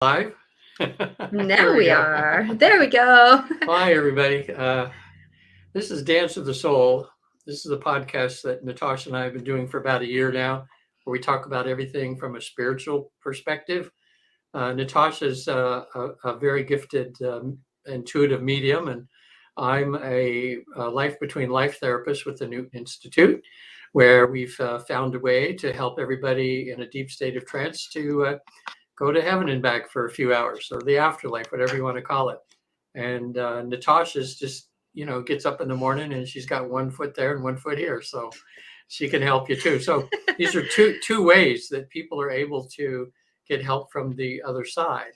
Live. Here Now we we go. are. There we go. Hi, everybody. This is Dance of the Soul. This is a podcast that Natasha and I have been doing for about a year now, where we talk about everything from a spiritual perspective. Natasha is a very gifted, intuitive medium, and I'm a life between life therapist with the Newton Institute, where we've found a way to help everybody in a deep state of trance to go to heaven and back for a few hours or the afterlife, whatever you want to call it. And Natasha's just, gets up in the morning and she's got one foot there and one foot here. So she can help you too. So these are two ways that people are able to get help from the other side.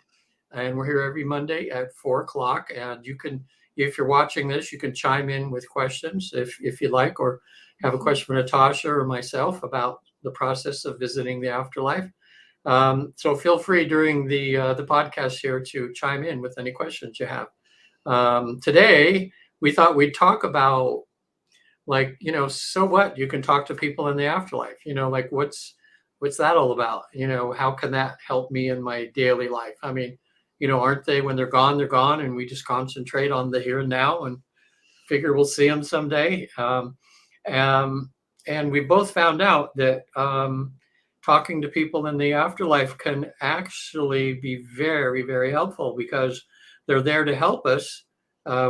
And we're here every Monday at 4 o'clock. And you can, if you're watching this, you can chime in with questions if you like, or have a question for Natasha or myself about the process of visiting the afterlife. So feel free during the podcast here to chime in with any questions you have. Today, we thought we'd talk about, like, so what? You can talk to people in the afterlife. Like, what's that all about? How can that help me in my daily life? I mean, aren't they, when they're gone, and we just concentrate on the here and now and figure we'll see them someday. Um, and we both found out that talking to people in the afterlife can actually be very, very helpful because they're there to help us.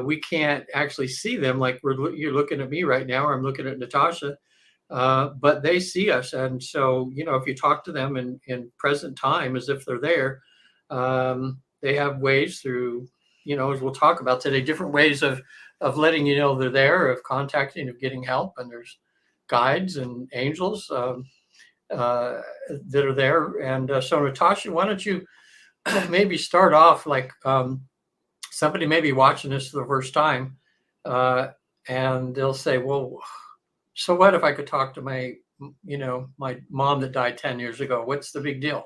We can't actually see them like you're looking at me right now, or I'm looking at Natasha, but they see us. And so, if you talk to them in present time as if they're there, they have ways through, as we'll talk about today, different ways of letting you know they're there, of contacting, of getting help. And there's guides and angels uh, that are there. And so, Natasha, why don't you maybe start off, like, somebody may be watching this for the first time, uh, and they'll say, well, so what if I could talk to my mom that died 10 years ago? What's the big deal?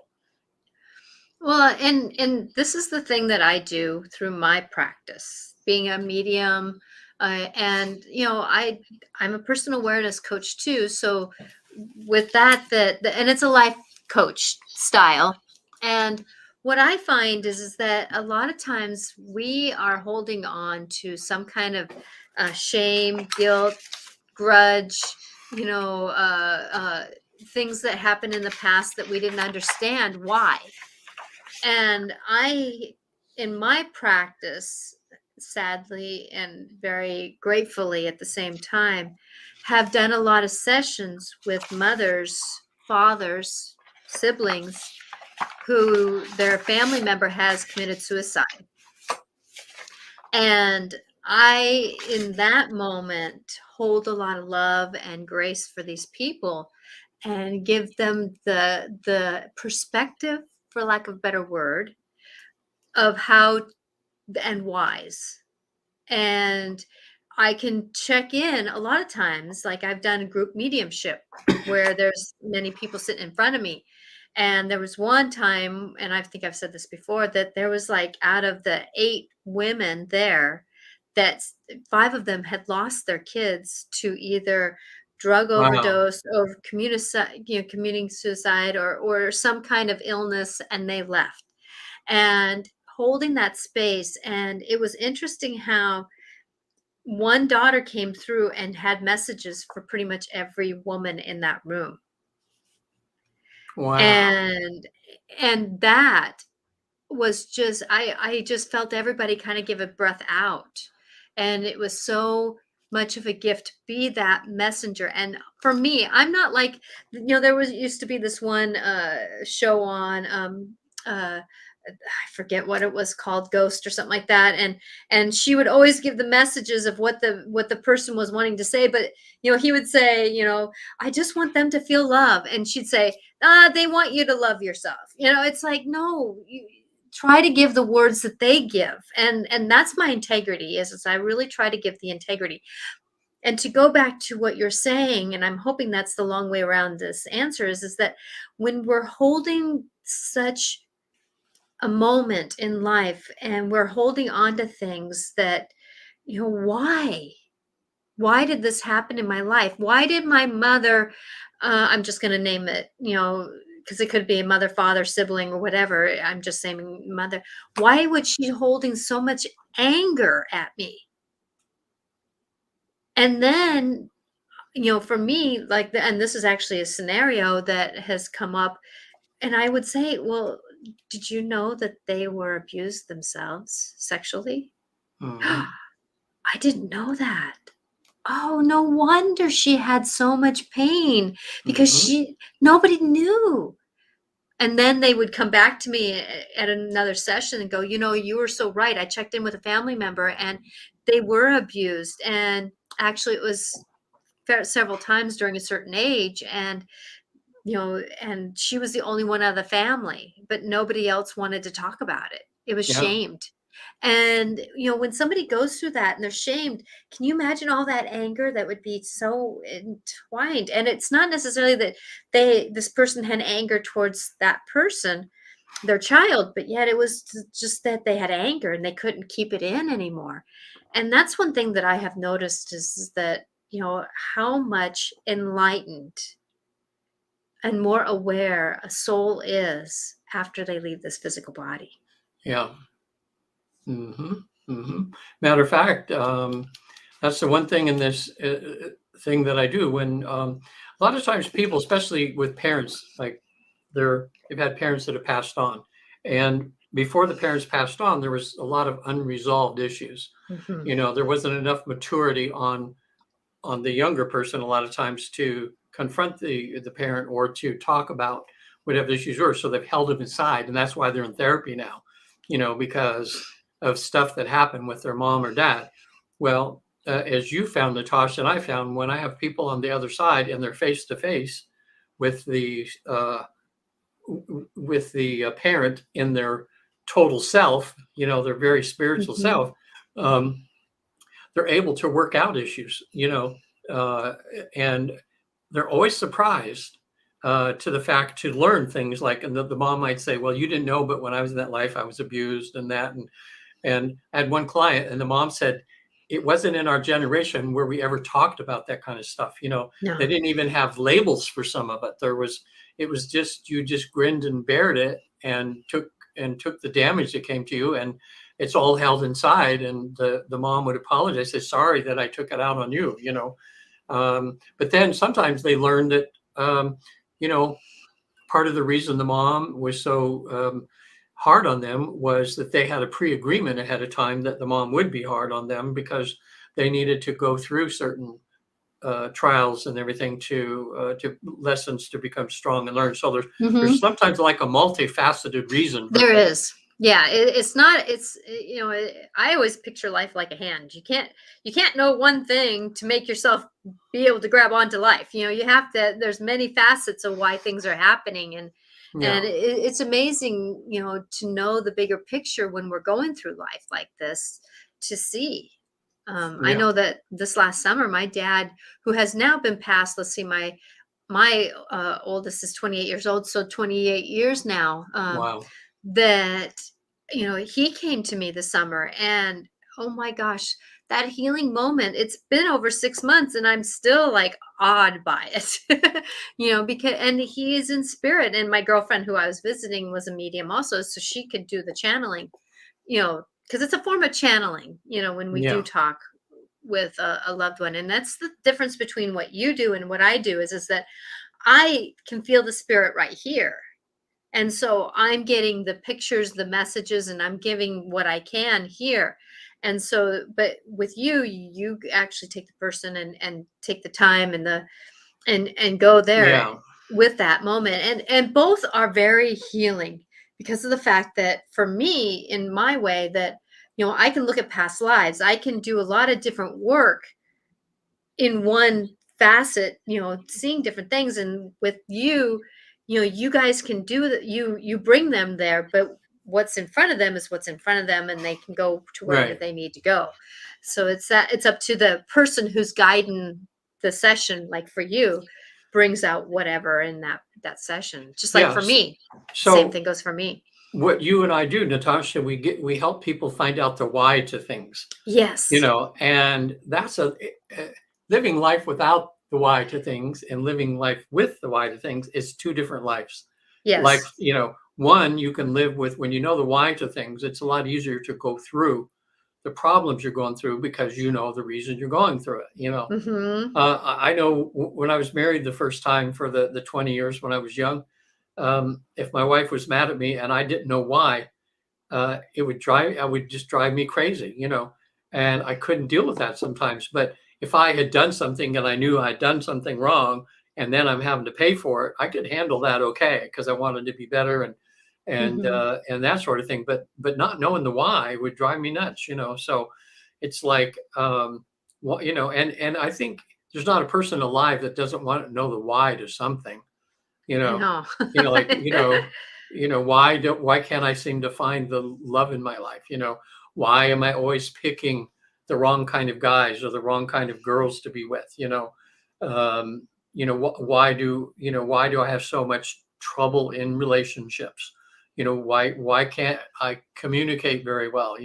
Well, and this is the thing that I do through my practice, being a medium, and I'm a personal awareness coach too. So with and it's a life coach style. And what I find is that a lot of times we are holding on to some kind of shame, guilt, grudge, you know, uh, uh, things that happened in the past that we didn't understand why. And in my practice, sadly and very gratefully at the same time, have done a lot of sessions with mothers, fathers, siblings who their family member has committed suicide. And in that moment, hold a lot of love and grace for these people and give them the perspective, for lack of a better word, of how and whys. And I can check in a lot of times, like I've done group mediumship where there's many people sitting in front of me. And there was one time, and I think I've said this before, that there was like out of the 8 women there, that 5 of them had lost their kids to either drug Wow. overdose or commuting suicide or some kind of illness, and they left. And holding that space, and it was interesting how one daughter came through and had messages for pretty much every woman in that room. Wow. And that was just, I just felt everybody kind of give a breath out. And it was so much of a gift to be that messenger. And for me, I'm not like, there was used to be this one show on I forget what it was called, Ghost or something like that, and she would always give the messages of what the person was wanting to say, but he would say, I just want them to feel love, and she'd say, they want you to love yourself. It's like, no, you try to give the words that they give, and that's my integrity, is I really try to give the integrity. And to go back to what you're saying, and I'm hoping that's the long way around this answer, is that when we're holding such a moment in life and we're holding on to things that, why did this happen in my life? Why did my mother, I'm just going to name it, because it could be a mother, father, sibling, or whatever. I'm just saying mother. Why would she holding so much anger at me? And then, for me, like, and this is actually a scenario that has come up, and I would say, well, did you know that they were abused themselves sexually? Mhm. I didn't know that. Oh, no wonder she had so much pain because Mhm. nobody knew. And then they would come back to me at another session and go, you were so right. I checked in with a family member and they were abused. And actually, it was several times during a certain age. And she was the only one out of the family, but nobody else wanted to talk about it. It was Yeah. shamed. And, when somebody goes through that and they're shamed, can you imagine all that anger that would be so entwined? And it's not necessarily that this person had anger towards that person, their child, but yet it was just that they had anger and they couldn't keep it in anymore. And that's one thing that I have noticed is that, how much enlightened and more aware a soul is after they leave this physical body. Yeah. Matter of fact, that's the one thing in this thing that I do when a lot of times people, especially with parents, like they've had parents that have passed on, and before the parents passed on, there was a lot of unresolved issues. Mhm. There wasn't enough maturity on the younger person a lot of times to confront the parent or to talk about whatever the issues were. So they've held them inside, and that's why they're in therapy now. Because of stuff that happened with their mom or dad. Well, as you found, Natasha, and I found, when I have people on the other side and they're face to face with the parent in their total self, their very spiritual Mhm. self, um, they're able to work out issues, uh, and they're always surprised to the fact to learn things like, and the mom might say, well, you didn't know, but when I was in that life, I was abused and that. And I had one client and the mom said, it wasn't in our generation where we ever talked about that kind of stuff. They No. didn't even have labels for some of it. It was just, you just grinned and bared it and took the damage that came to you, and it's all held inside. And the mom would apologize, say, sorry that I took it out on you. But then sometimes they learned that, you know, part of the reason the mom was so hard on them was that they had a pre-agreement ahead of time that the mom would be hard on them because they needed to go through certain trials and everything to lessons to become strong and learn. So there's Mhm. sometimes like a multifaceted reason for There things. is. Yeah, it's not I always picture life like a hand. You can't know one thing to make yourself be able to grab onto life. You have to there's many facets of why things are happening, and Yeah, it's amazing, to know the bigger picture when we're going through life like this to see. I yeah, know that this last summer my dad, who has now been passed, let's see, my oldest is 28 years old, so 28 years now. wow, That he came to me this summer, and oh my gosh, that healing moment, it's been over 6 months and I'm still like awed by it. Because and he is in spirit, and my girlfriend who I was visiting was a medium also, so she could do the channeling, because it's a form of channeling, when we do yeah, talk with a loved one. And that's the difference between what you do and what I do, is that I can feel the spirit right here, and so I'm getting the pictures, the messages, and I'm giving what I can here. And so, but with you, you actually take the person and take the time and go there yeah, with that moment. And both are very healing because of the fact that for me, in my way, that I can look at past lives. I can do a lot of different work in one facet, seeing different things. And with you, you guys can do that. You bring them there, but what's in front of them is what's in front of them, and they can go to wherever right. they need to go. So it's up to the person who's guiding the session. Like for you, brings out whatever in that session. Just like for Yes. me, same So thing goes for me. what you and I do, Natasha, we help people find out the why to things. Yes. And that's living life without the why to things and living life with the why to things is two different lives. Like, Yes. one, you can live with, when you know the why to things, it's a lot easier to go through the problems you're going through because you know the reason you're going through it. Mm-hmm. I know when I was married the first time for the 20 years when I was young, if my wife was mad at me and I didn't know why, I would just drive me crazy. And I couldn't deal with that sometimes. But if I had done something and I knew I'd done something wrong, and then I'm having to pay for it, I could handle that okay because I wanted to be better Mm-hmm. and that sort of thing. But not knowing the why would drive me nuts. So it's like, and I think there's not a person alive that doesn't want to know the why to something. you I know know. like why can't I seem to find the love in my life? Why am I always picking the wrong kind of guys or the wrong kind of girls to be with? Why do I have so much trouble in relationships? Why can't I communicate very well?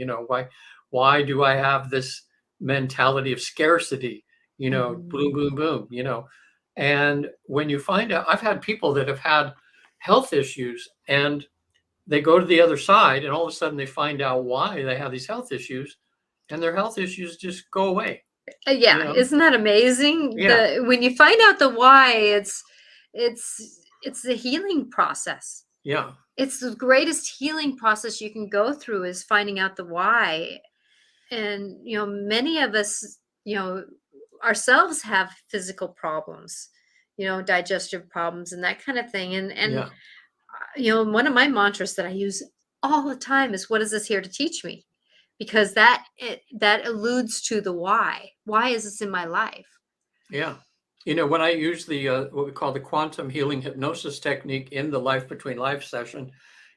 Why do I have this mentality of scarcity? Boom, Mhm. boom, boom. And when you find out, I've had people that have had health issues and they go to the other side and all of a sudden they find out why they have these health issues and their health issues just go away, you Yeah, know? isn't that amazing? Yeah. The when you find out the why, it's the healing process. Yeah. It's the greatest healing process you can go through is finding out the why. And many of us, ourselves have physical problems, digestive problems and that kind of thing. And Yeah. one of my mantras that I use all the time is, "What is this here to teach me?" Because that alludes to the why. Why is this in my life? Yeah. When I use the what we call the quantum healing hypnosis technique in the life between life session,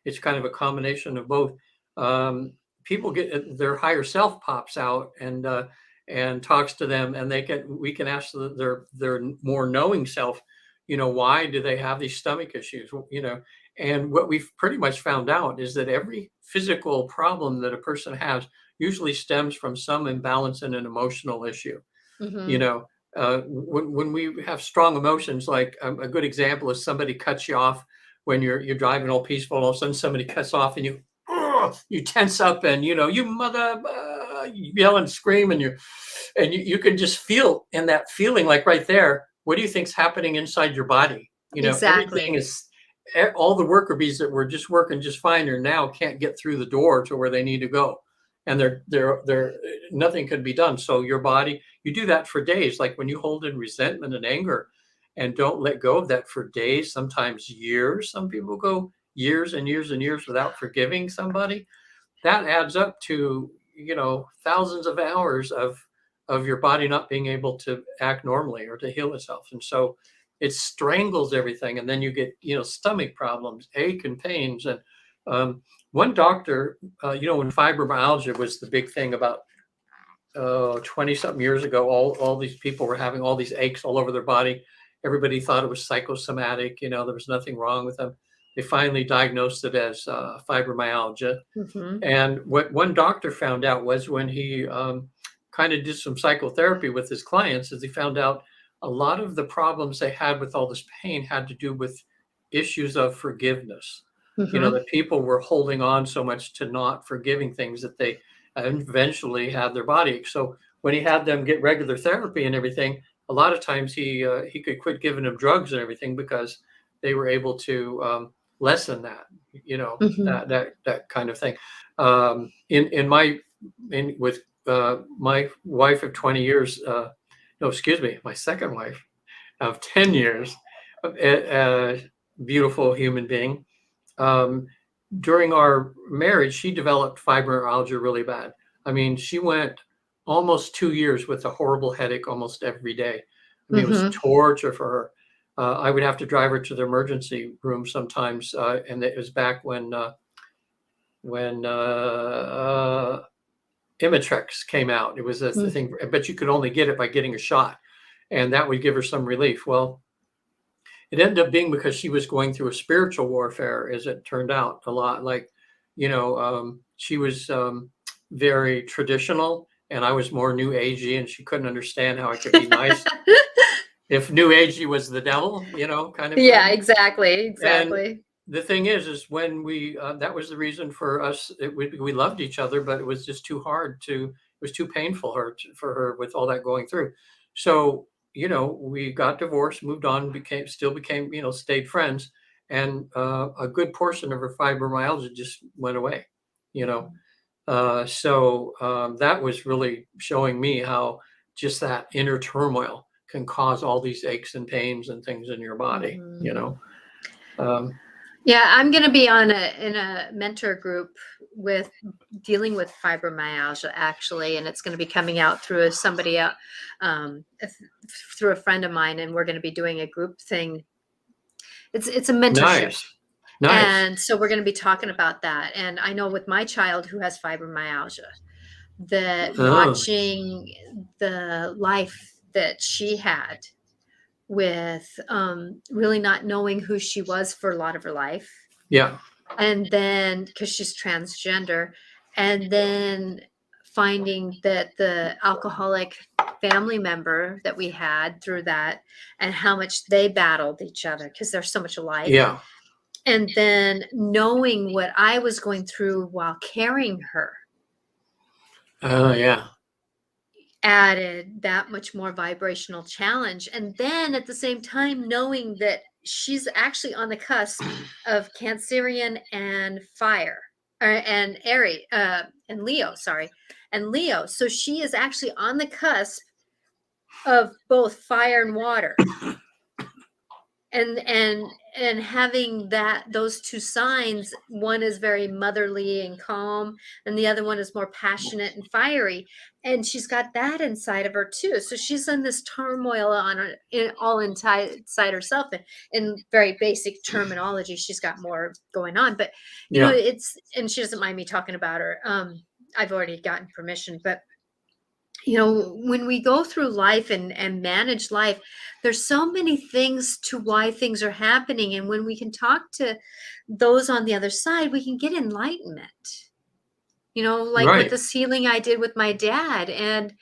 it's kind of a combination of both. Um, People get their higher self pops out and talks to them, and we can ask their more knowing self, why do they have these stomach issues? And what we've pretty much found out is that every physical problem that a person has usually stems from some imbalance in an emotional issue. you Hmm. know when we have strong emotions, like a good example is somebody cuts you off when you're driving all peaceful, and all of a sudden somebody cuts off and you tense up, and you mother, you yell and scream, and you can just feel in that feeling, like right there, what do you think's happening inside your body? Everything Exactly. is, all the worker bees that were just working just fine are now can't get through the door to where they need to go, and they're nothing can be done. So your body, you do that for days, like when you hold in resentment and anger and don't let go of that for days, sometimes years. Some people go years and years and years without forgiving somebody. That adds up to thousands of hours of your body not being able to act normally or to heal itself. And so it strangles everything, and then you get stomach problems, ache and pains. And one doctor, when fibromyalgia was the big thing about 20 something years ago, all these people were having all these aches all over their body. Everybody thought it was psychosomatic. There was nothing wrong with them. They finally diagnosed it as fibromyalgia. Hmm. And what one doctor found out was, when he kind of did some psychotherapy with his clients, is he found out a lot of the problems they had with all this pain had to do with issues of forgiveness. Hmm. That people were holding on so much to not forgiving things that they eventually had their body ache. So when he had them get regular therapy and everything, a lot of times he could quit giving them drugs and everything because they were able to lessen that, Hmm. that kind of thing. In my in with my wife of 20 years, no, excuse me, my second wife of 10 years, a beautiful human being. Um, During our marriage, she developed fibromyalgia really bad. I mean, she went almost 2 years with a horrible headache almost every day. I mean, it was Hmm. torture for her. I would have to drive her to the emergency room sometimes, and it was back when Imitrex came out. It was a thing, but you could only get it by getting a shot, and that would give her some relief. Well, it ended up being because she was going through a spiritual warfare, as it turned out, a lot. Like, she was very traditional, and I was more new agey, and she couldn't understand how I could be nice if new agey was the devil, kind of Yeah, thing. exactly, And exactly. the thing is when we that was the reason for us. We loved each other, but it was just too hard to. It was too painful for her with all that going through. So we got divorced, moved on, became stayed friends, and a good portion of her fibromyalgia just went away. You know, that was really showing me how just that inner turmoil can cause all these aches and pains and things in your body. Um, Yeah, I'm going to be in a mentor group with dealing with fibromyalgia, actually, and it's going to be coming out through somebody else, through a friend of mine, and we're going to be doing a group thing. It's a mentorship. Nice. And so we're going to be talking about that. And I know with my child who has fibromyalgia, that watching the life that she had with really not knowing who she was for a lot of her life. Yeah. And then because she's transgender, and then finding that the alcoholic family member that we had through that, and how much they battled each other because they're so much alike. Yeah. And then knowing what I was going through while carrying her. Oh, yeah. Added that much more vibrational challenge. And then at the same time, knowing that she's actually on the cusp of Cancerian and fire, and Aries, and Leo, and Leo. So she is actually on the cusp of both fire and water. And having those two signs, one is very motherly and calm, and the other one is more passionate and fiery. And she's got that inside of her too. So she's in this turmoil all inside herself. In very basic terminology, she's got more going on. But and she doesn't mind me talking about her. I've already gotten permission, but when we go through life and manage life, there's so many things to why things are happening. And when we can talk to those on the other side, we can get enlightenment, like with this healing I did with my dad. And,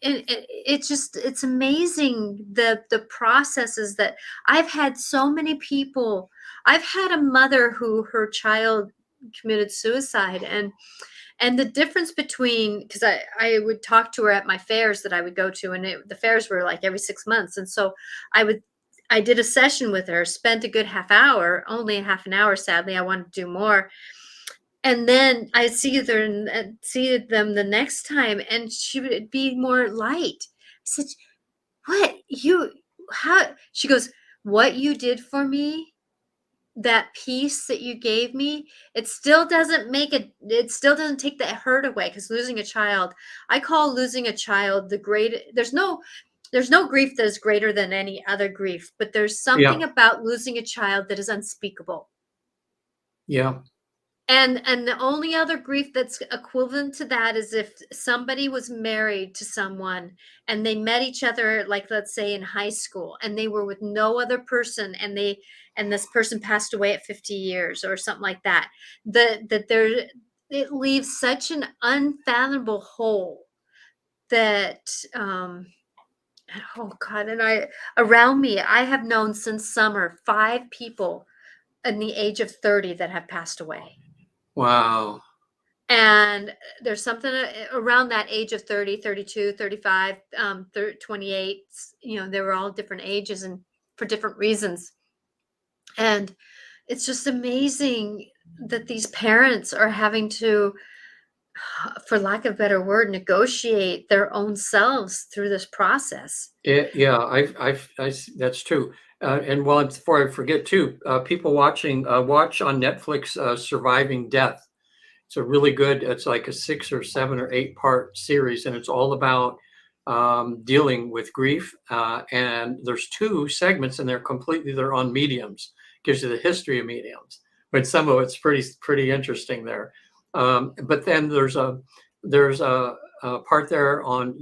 it's amazing the processes that I've had. So many people. I've had a mother who her child committed suicide, and the difference between, because I would talk to her at my fairs that I would go to, and the fairs were like every 6 months. And so I did a session with her, spent a good half hour, only a half an hour. Sadly, I wanted to do more. And then I see them the next time, and she would be more light. I said, how? She goes, what you did for me, that peace that you gave me, it still doesn't take that hurt away. Because losing a child, I call losing a child there's no grief that is greater than any other grief, but there's something about losing a child that is unspeakable. Yeah. And the only other grief that's equivalent to that is if somebody was married to someone and they met each other, like let's say in high school, and they were with no other person, and this person passed away at 50 years or something like that. It leaves such an unfathomable hole that oh God. And around me, I have known since summer 5 people in the age of 30 that have passed away. Wow. And there's something around that age of 30, 32, 35, 28, they were all different ages and for different reasons. And it's just amazing that these parents are having to, for lack of a better word, negotiate their own selves through this process. Yeah, that's true. And before I forget too, people watch on Netflix, Surviving Death. It's a really good, it's like a 6 or 7 or 8 part series, and it's all about dealing with grief. And there's 2 segments, and they're on mediums. Gives you the history of mediums, but some of it's pretty interesting there. But then there's a part there on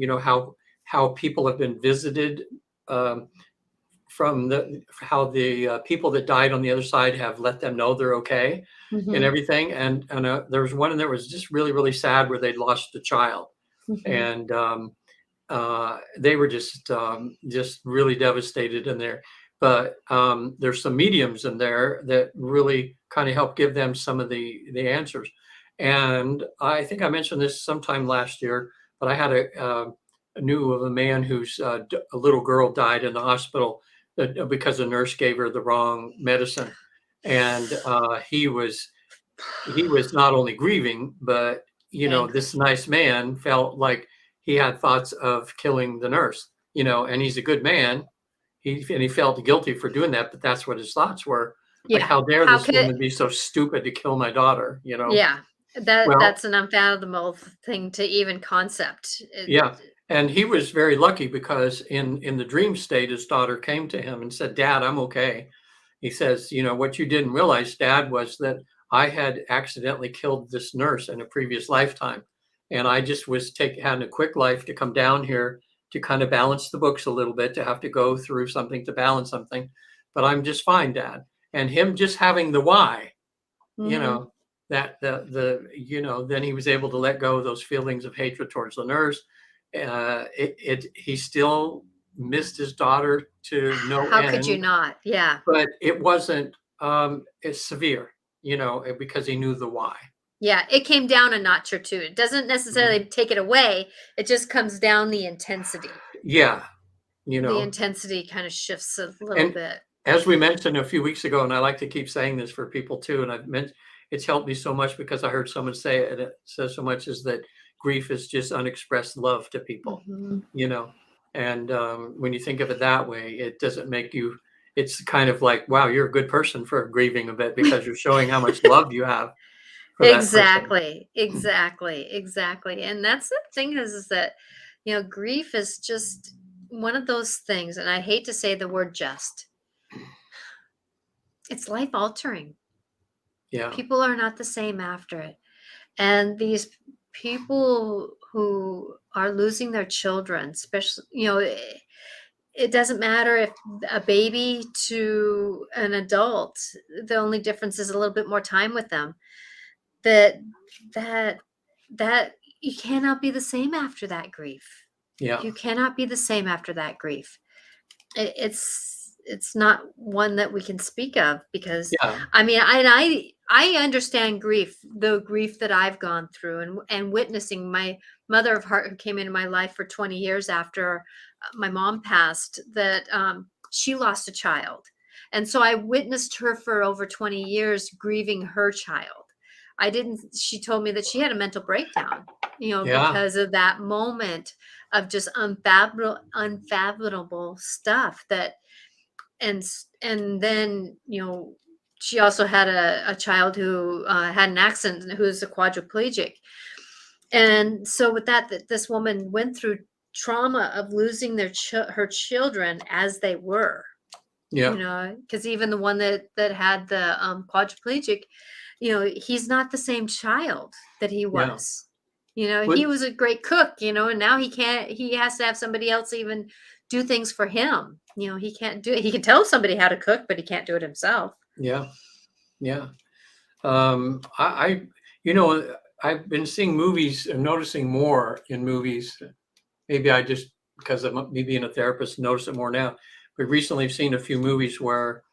how people have been visited, from how the people that died on the other side have let them know they're okay. Mm-hmm. And everything. And there was one that was just really, really sad where they'd lost a child. Mm-hmm. And they were just really devastated in there. but there's some mediums in there that really kind of help give them some of the answers. And I think I mentioned this sometime last year, but I had knew of a man whose a little girl died in the hospital because a nurse gave her the wrong medicine, and he was not only grieving, but Angry. this nice man felt like he had thoughts of killing the nurse, and he's a good man. He felt guilty for doing that, but that's what his thoughts were. Like, Yeah. how dare How this could it? woman be so stupid to kill my daughter? Yeah. That's Well, an unfathomable thing to even concept. yeah. And he was very lucky because in the dream state, his daughter came to him and said, "Dad, I'm okay." He says, "What you didn't realize, Dad, was that I had accidentally killed this nurse in a previous lifetime. And I just was having a quick life to come down here to kind of balance the books a little bit, to have to go through something to balance something. But I'm just fine, Dad." And him just having the why, you Mhm. know, that then he was able to let go of those feelings of hatred towards the nurse. He still missed his daughter to no How could you end, not? Yeah. but it wasn't as severe, because he knew the why. Yeah, it came down a notch or two. It doesn't necessarily Mhm. take it away. It just comes down the intensity. Yeah, The intensity kind of shifts a little and bit. as we mentioned a few weeks ago, and I like to keep saying this for people too, and I've meant it's helped me so much because I heard someone say it, and it says so much, is that grief is just unexpressed love to people, Mhm. you know. And when you think of it that way, it doesn't make you. It's kind of like, wow, you're a good person for grieving a bit because you're showing how much love you have for that person. Exactly, exactly, exactly. And that's the thing is that, grief is just one of those things, and I hate to say the word just. It's life altering. Yeah, People are not the same after it. And these people who are losing their children, especially, it doesn't matter if a baby to an adult, the only difference is a little bit more time with them. That that that you cannot be the same after that grief. yeah, You cannot be the same after that grief. It's not one that we can speak of because yeah, I mean I understand grief, the grief that I've gone through and witnessing my mother of heart who came into my life for 20 years after my mom passed, that she lost a child, and so I witnessed her for over 20 years grieving her child. I didn't She told me that she had a mental breakdown, yeah. because of that moment of just unfathomable stuff that and then she also had a child who had an accident, who's a quadriplegic, and so with that this woman went through trauma of losing her children as they were, Yeah. because even the one that had the quadriplegic, he's not the same child that he Yeah. was. But He was a great cook, and now he has to have somebody else even do things for him. He can't do it. He can tell somebody how to cook, but he can't do it himself. yeah, yeah. I I've been seeing movies and noticing more in movies. Maybe I just, because of me being a therapist, notice it more now. But recently, I've seen a few movies where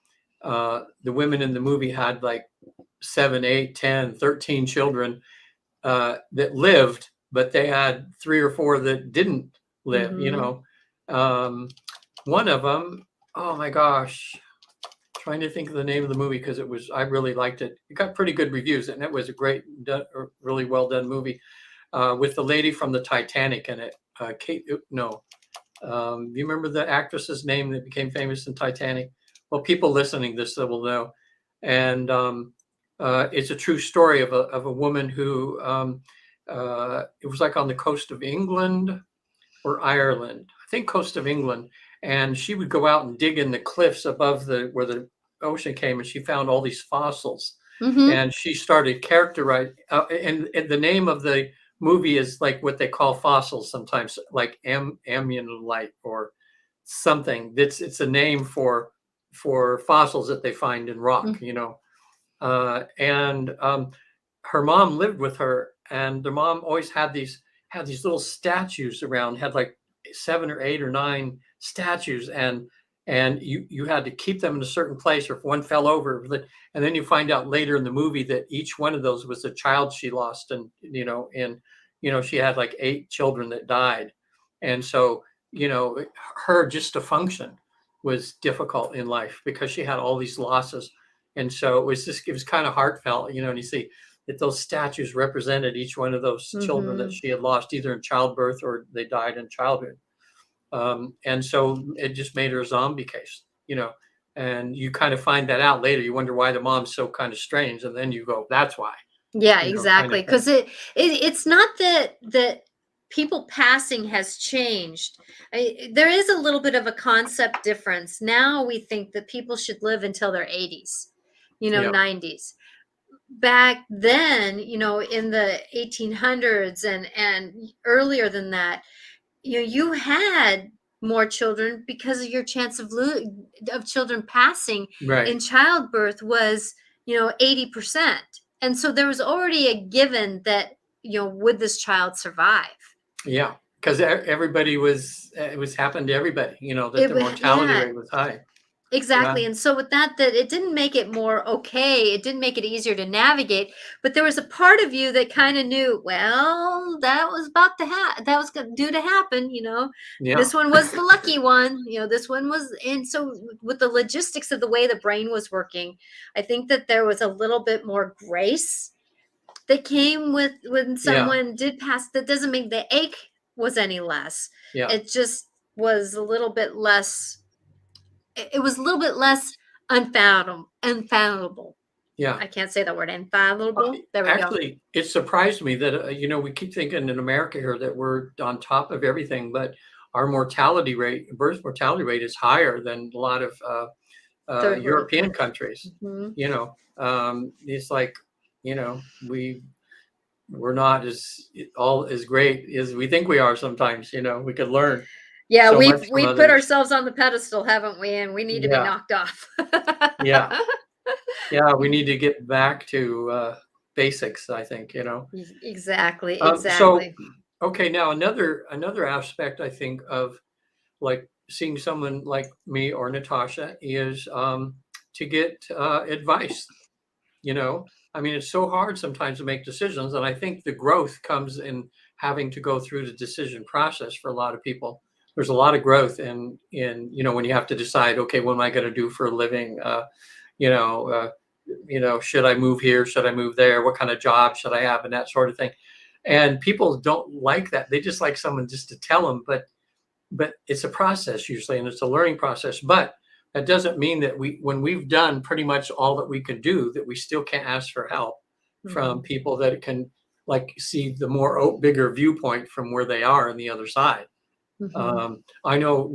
the women in the movie had like 7, 8, 10, 13 children that lived, but they had 3 or 4 that didn't live. Mhm. Um, one of them, oh my gosh, trying to think of the name of the movie because I really liked it. It got pretty good reviews, and it was a really well done movie with the lady from the Titanic in it. Kate, no, do you remember the actress's name that became famous in Titanic? Well, people listening to this will know. And it's a true story of a woman who it was like on the coast of England or Ireland, I think coast of England, and she would go out and dig in the cliffs above where the ocean came, and she found all these fossils, Mhm. and she started characterizing. And the name of the movie is like what they call fossils sometimes, like ammonite or something. It's a name for fossils that they find in rock, Mm. and her mom lived with her, and the mom always had these little statues around, had like 7 or 8 or 9 statues, and and you had to keep them in a certain place, or if one fell over, and then you find out later in the movie that each one of those was a child she lost, and she had like 8 children that died, and so her just to function was difficult in life because she had all these losses, and so it was kind of heartfelt, and you see that those statues represented each one of those children that Mm-hmm. she had lost either in childbirth or they died in childhood. And so it just made her a zombie case. And you kind of find that out later. You wonder why the mom's so kind of strange, and then you go, "That's why," Yeah, kind of exactly. thing. Because it's not that people passing has changed. There is a little bit of a concept difference. Now we think that people should live until their 80s, Yeah, 90s. Back then, in the 1800s and earlier than that, you had more children because of your chance of children passing right. in childbirth was 80%, and so there was already a given that would this child survive. Yeah, because everybody it was happened to everybody. That the mortality Yeah, rate was high. Yeah, exactly. And so with that it didn't make it more okay. It didn't make it easier to navigate, but there was a part of you that kind of knew, well, that was about to that was due to happen. yeah, This one was the lucky one. This one was, and so with the logistics of the way the brain was working, I think that there was a little bit more grace that came with when yeah, someone did pass. That doesn't mean the ache was any less. yeah, It just was a little bit less, it was a little bit less unfathomable. yeah. I can't say that word, Uh, unfathomable. There we go. Actually, it surprised me that we keep thinking in America here that we're on top of everything, but our birth mortality rate, is higher than a lot of Third world European country. countries. Hmm. It's like we're not all as great as we think we are sometimes. We could learn Yeah, so much from we've put others. ourselves on the pedestal, haven't we? And we need to be Yeah, knocked off. yeah, yeah. We need to get back to basics, I think. Exactly, So, exactly. okay, now another aspect I think of like seeing someone like me or Natasha is to get advice. I mean, it's so hard sometimes to make decisions, and I think the growth comes in having to go through the decision process for a lot of people. There's a lot of growth in when you have to decide, okay, what am I going to do for a living? You know, uh, should I move here? Should I move there? What kind of job should I have, and that sort of thing. And people don't like that. They just like someone just to tell them, but it's a process usually, and it's a learning process. But that doesn't mean that when we've done pretty much all that we can do, that we still can't ask for help from Hmm. people that can like see the bigger viewpoint from where they are on the other side. Hmm. I know,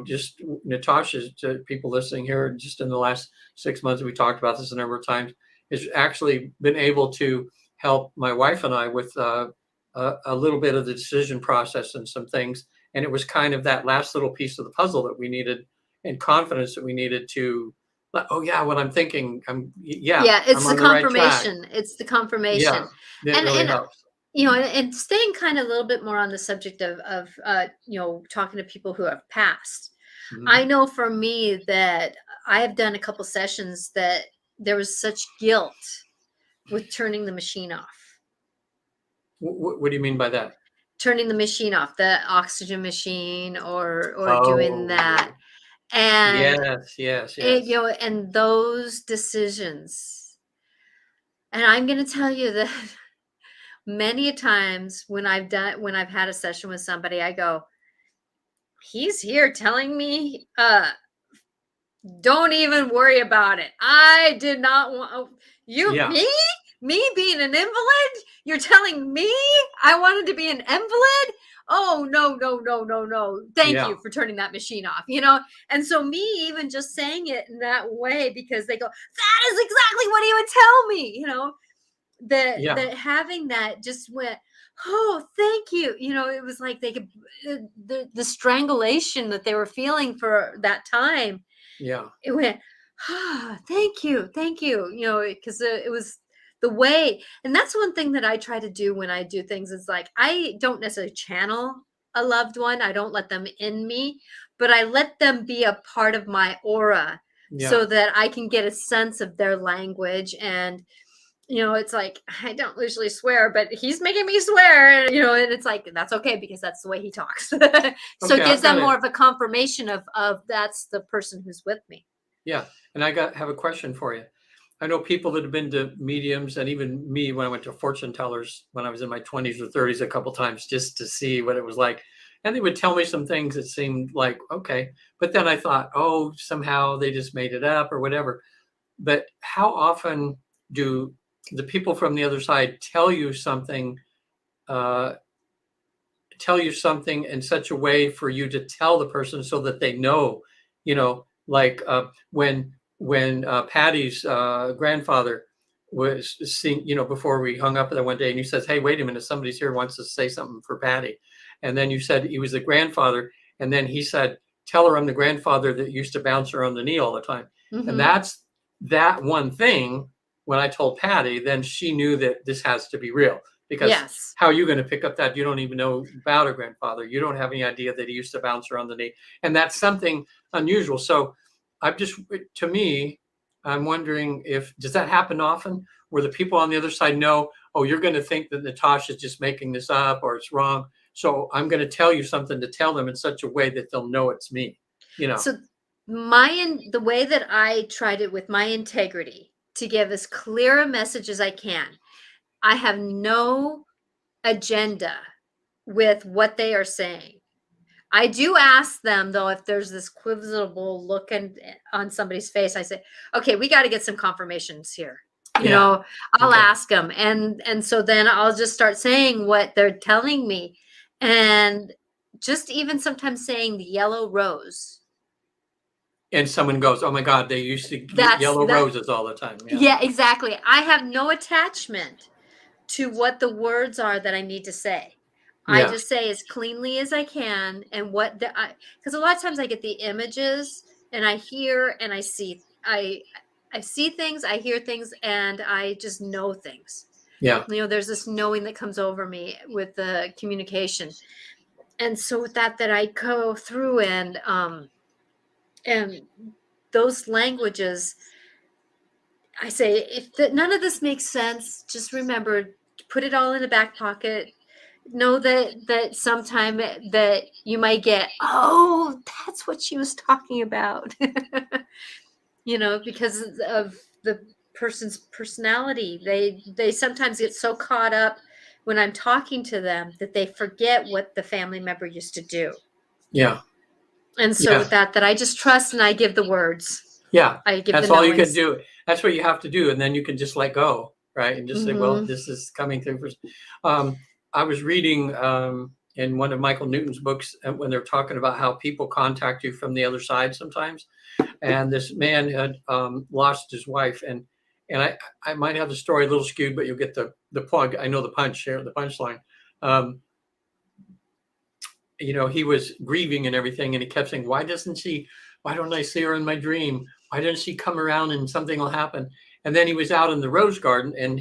just Natasha, to people listening here, just in the last 6 months, we talked about this a number of times, has actually been able to help my wife and I with a little bit of the decision process and some things. And it was kind of that last little piece of the puzzle that we needed, and confidence that we needed to, oh yeah, what I'm thinking, Yeah, I'm it's the on the right track. confirmation. It's the Yeah, confirmation. it really And helps. and staying kind of a little bit more on the subject of talking to people who have passed. I Mhm. know for me that I have done a couple sessions that there was such guilt with turning the machine off. What do you mean by that? Turning the machine off, the oxygen machine, or doing that. Oh, And yes, yes, yes. and those decisions. And I'm going to tell you that many a times when I've had a session with somebody, I go, he's here telling me, don't even worry about it. I did not want you, Yeah, me being an invalid. You're telling me I wanted to be an invalid. Oh, no, no, no, no, no. Thank yeah, you for turning that machine off. And so me even just saying it in that way, because they go, that is exactly what he would tell me. yeah, That having that just went, oh, thank you. It was like they could, the strangulation that they were feeling for that time, yeah, it went, ah, thank you, because it was the way. And that's one thing that I try to do when I do things, is like, I don't necessarily channel a loved one. I don't let them in me, but I let them be a part of my aura Yeah. so that I can get a sense of their language. And, it's like, I don't usually swear, but he's making me swear, and, and it's like, that's okay because that's the way he talks. So Okay, it gives I've got them more it. of a confirmation of that's the person who's with me. Yeah. And have a question for you. I know people that have been to mediums, and even me when I went to fortune tellers when I was in my 20s or 30s a couple times just to see what it was like. And they would tell me some things that seemed like, okay. But then I thought, oh, somehow they just made it up or whatever. But how often do the people from the other side tell you something uh, in such a way for you to tell the person so that they know, like when Patty's grandfather was seeing, before we hung up that one day, and you says, hey, wait a minute, somebody's here wants to say something for Patty. And then you said he was the grandfather. And then he said, tell her I'm the grandfather that used to bounce her on the knee all the time. Mm-hmm. And that's that one thing. When I told Patty, then she knew that this has to be real. Because Yes. how are you going to pick up that? You don't even know about her grandfather. You don't have any idea that he used to bounce her on the knee. And that's something unusual. So to me, I'm wondering does that happen often where the people on the other side know, oh, you're going to think that Natasha's just making this up or it's wrong. So I'm going to tell you something to tell them in such a way that they'll know it's me, So the way that I tried it with my integrity to give as clear a message as I can, I have no agenda with what they are saying. I do ask them, though, if there's this quizzical look on somebody's face. I say, okay, we got to get some confirmations here. I'll Okay. ask them. And so then I'll just start saying what they're telling me. And just even sometimes saying the yellow rose. And someone goes, oh my God, they used to get yellow roses all the time. Yeah, exactly. I have no attachment to what the words are that I need to say. I just say as cleanly as I can, and because a lot of times I get the images and I hear and I see, I see things, I hear things, and I just know things. Yeah. There's this knowing that comes over me with the communication. And so with that I go through and those languages, I say, if none of this makes sense, just remember, put it all in the back pocket. Know that sometime that you might get, oh, that's what she was talking about. Because of the person's personality. They sometimes get so caught up when I'm talking to them that they forget what the family member used to do. Yeah. And so with that I just trust and I give the words. Yeah. I give That's the all you knowings. can do. That's what you have to do. And then you can just let go, right? And just say, well, this is coming through. I was reading in one of Michael Newton's books when they're talking about how people contact you from the other side sometimes. And this man had lost his wife. And I might have the story a little skewed, but you'll get the plug. I know the punchline. He was grieving and everything. And he kept saying, why don't I see her in my dream? Why doesn't she come around and something will happen? And then he was out in the rose garden, and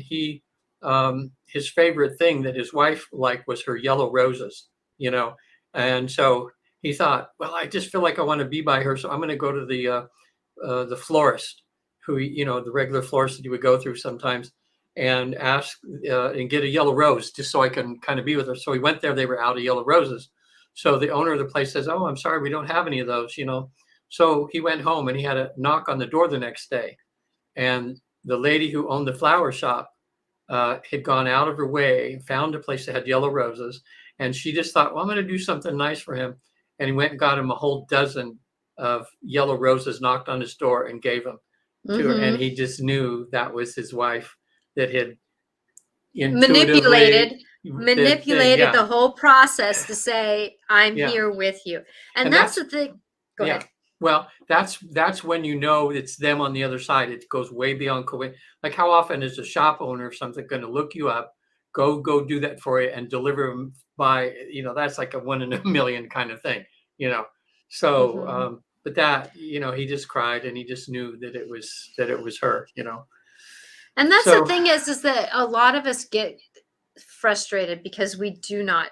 his favorite thing that his wife liked was her yellow roses, And so he thought, well, I just feel like I want to be by her. So I'm going to go to the florist who, the regular florist that you would go through sometimes, and ask and get a yellow rose just so I can kind of be with her. So he went there. They were out of yellow roses. So the owner of the place says, oh, I'm sorry, we don't have any of those, So he went home and he had a knock on the door the next day. And the lady who owned the flower shop had gone out of her way, found a place that had yellow roses. And she just thought, well, I'm going to do something nice for him. And he went and got him a whole dozen of yellow roses, knocked on his door and gave them to her. And he just knew that was his wife that had manipulated the whole process to say, I'm here with you. And that's the thing. Go ahead. Well, that's when it's them on the other side. It goes way beyond coincidence. Like, how often is a shop owner or something going to look you up, go do that for you and deliver them by, that's like a 1 in a million kind of thing, So, but that, he just cried and he just knew that it was her, And that's the thing is that a lot of us get frustrated because we do not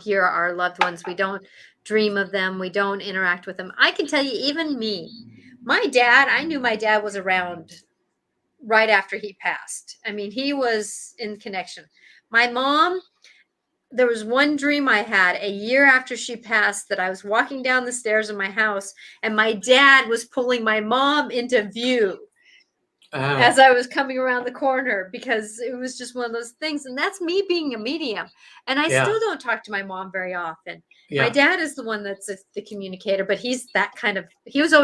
hear our loved ones. We don't dream of them. We don't interact with them. I can tell you, even me, my dad, I knew my dad was around right after he passed. I mean, he was in connection. My mom, there was one dream I had a year after she passed that I was walking down the stairs of my house and my dad was pulling my mom into view as I was coming around the corner, because it was just one of those things. And that's me being a medium. And I still don't talk to my mom very often. My dad is the one that's the communicator, but he's that kind of, he was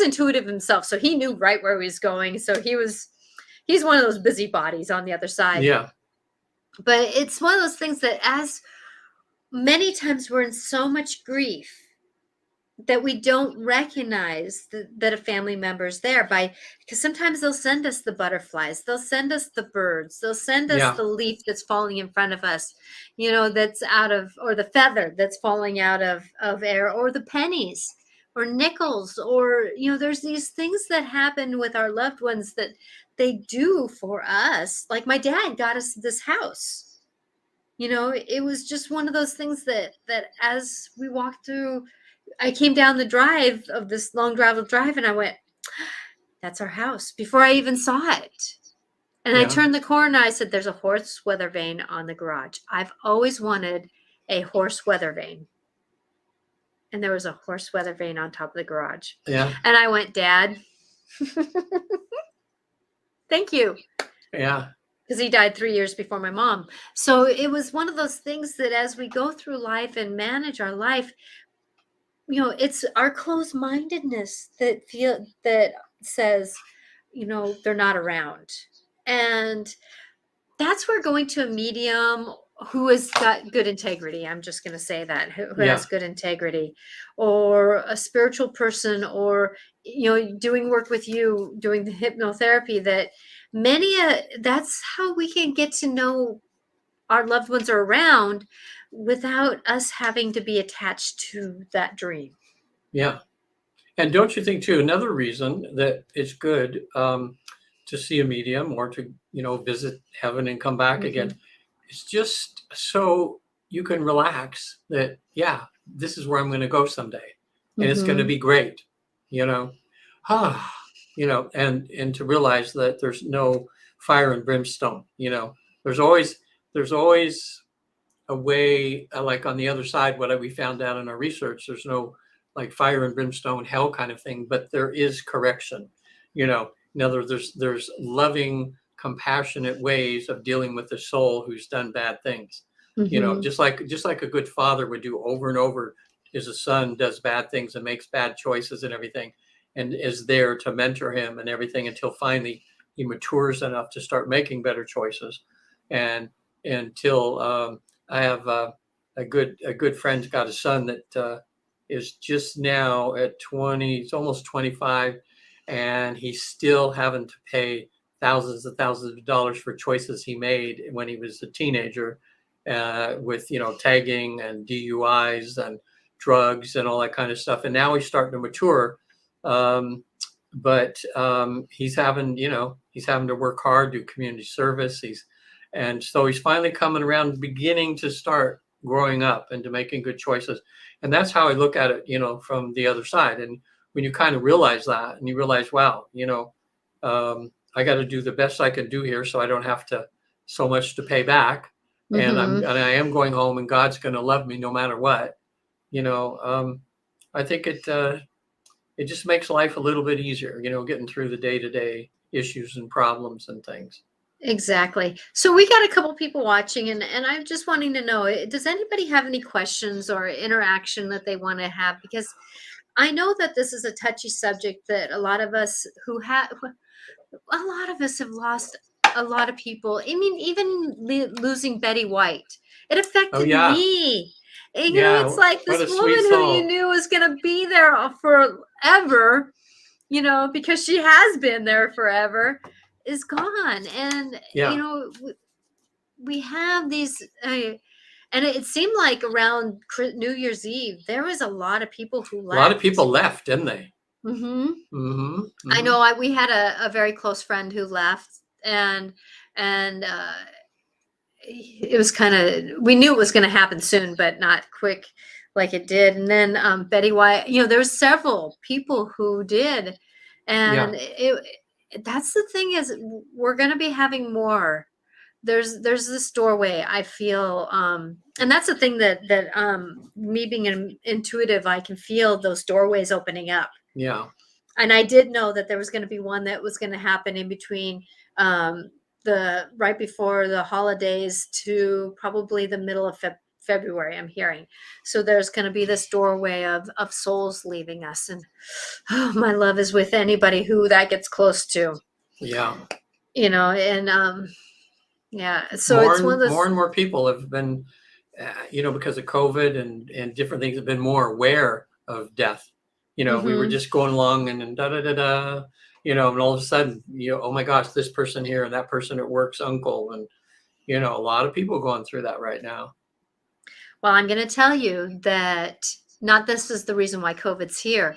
intuitive himself. So he knew right where he was going. So he's one of those busybodies on the other side. Yeah. But it's one of those things that, as many times we're in so much grief that we don't recognize that a family member is there, because sometimes they'll send us the butterflies, they'll send us the birds, they'll send us the leaf that's falling in front of us, that's out of, or the feather that's falling out of air, or the pennies or nickels, or there's these things that happen with our loved ones that they do for us. Like my dad got us this house. It was just one of those things that as we walked through, I came down the drive of this long gravel drive and I went, that's our house, before I even saw it. And I turned the corner and I said, there's a horse weather vane on the garage. I've always wanted a horse weather vane. And there was a horse weather vane on top of the garage. Yeah. And I went, Dad, thank you. Yeah. Because he died 3 years before my mom. So it was one of those things that as we go through life and manage our life, it's our closed-mindedness that says, they're not around. And that's where going to a medium who has got good integrity, I'm just going to say that, who has good integrity, or a spiritual person, or, doing work with you, doing the hypnotherapy, that that's how we can get to know our loved ones are around without us having to be attached to that dream. Yeah. And don't you think too, another reason that it's good to see a medium or to, visit heaven and come back again, it's just so you can relax that, this is where I'm going to go someday and it's going to be great, and to realize that there's no fire and brimstone, there's always a way, like on the other side, what we found out in our research, there's no like fire and brimstone hell kind of thing, but there is correction. In other words, there's loving, compassionate ways of dealing with the soul who's done bad things. Just like a good father would do over and over, as a son does bad things and makes bad choices and everything, and is there to mentor him and everything until finally he matures enough to start making better choices. And until I have a good friend's got a son that is just now at 20, it's almost 25, and he's still having to pay thousands and thousands of dollars for choices he made when he was a teenager, with tagging and DUIs and drugs and all that kind of stuff. And now he's starting to mature, but he's having to work hard, do community service. And so he's finally coming around, beginning to start growing up and to making good choices. And that's how I look at it, from the other side. And when you kind of realize that, and you realize, wow, I got to do the best I can do here, so I don't have so much to pay back. And I am going home, and God's going to love me no matter what. I think it just makes life a little bit easier, getting through the day-to-day issues and problems and things. Exactly. So we got a couple people watching, and I'm just wanting to know, does anybody have any questions or interaction that they want to have? Because I know that this is a touchy subject that a lot of us have lost a lot of people. I mean, even losing Betty White, it affected me. And, it's like this woman who you knew was going to be there forever, because she has been there forever, is gone. And we have these and it seemed like around New Year's Eve there was a lot of people who left. A lot of people left, didn't they? I know we had a very close friend who left, and it was kind of, we knew it was going to happen soon, but not quick like it did. And then Betty White, there was several people who did. Yeah. And that's the thing, is we're going to be having more. There's this doorway, I feel, and that's the thing that me being an intuitive, I can feel those doorways opening up. Yeah. And I did know that there was going to be one that was going to happen in between the right before the holidays to probably the middle of February, I'm hearing. So there's going to be this doorway of souls leaving us. And my love is with anybody who that gets close to. Yeah. And yeah. So more it's one of those. More and more people have been, because of COVID and different things, have been more aware of death. We were just going along and da da da da, and all of a sudden, oh my gosh, this person here and that person at work's uncle, and a lot of people going through that right now. Well, I'm going to tell you that not this is the reason why COVID's here,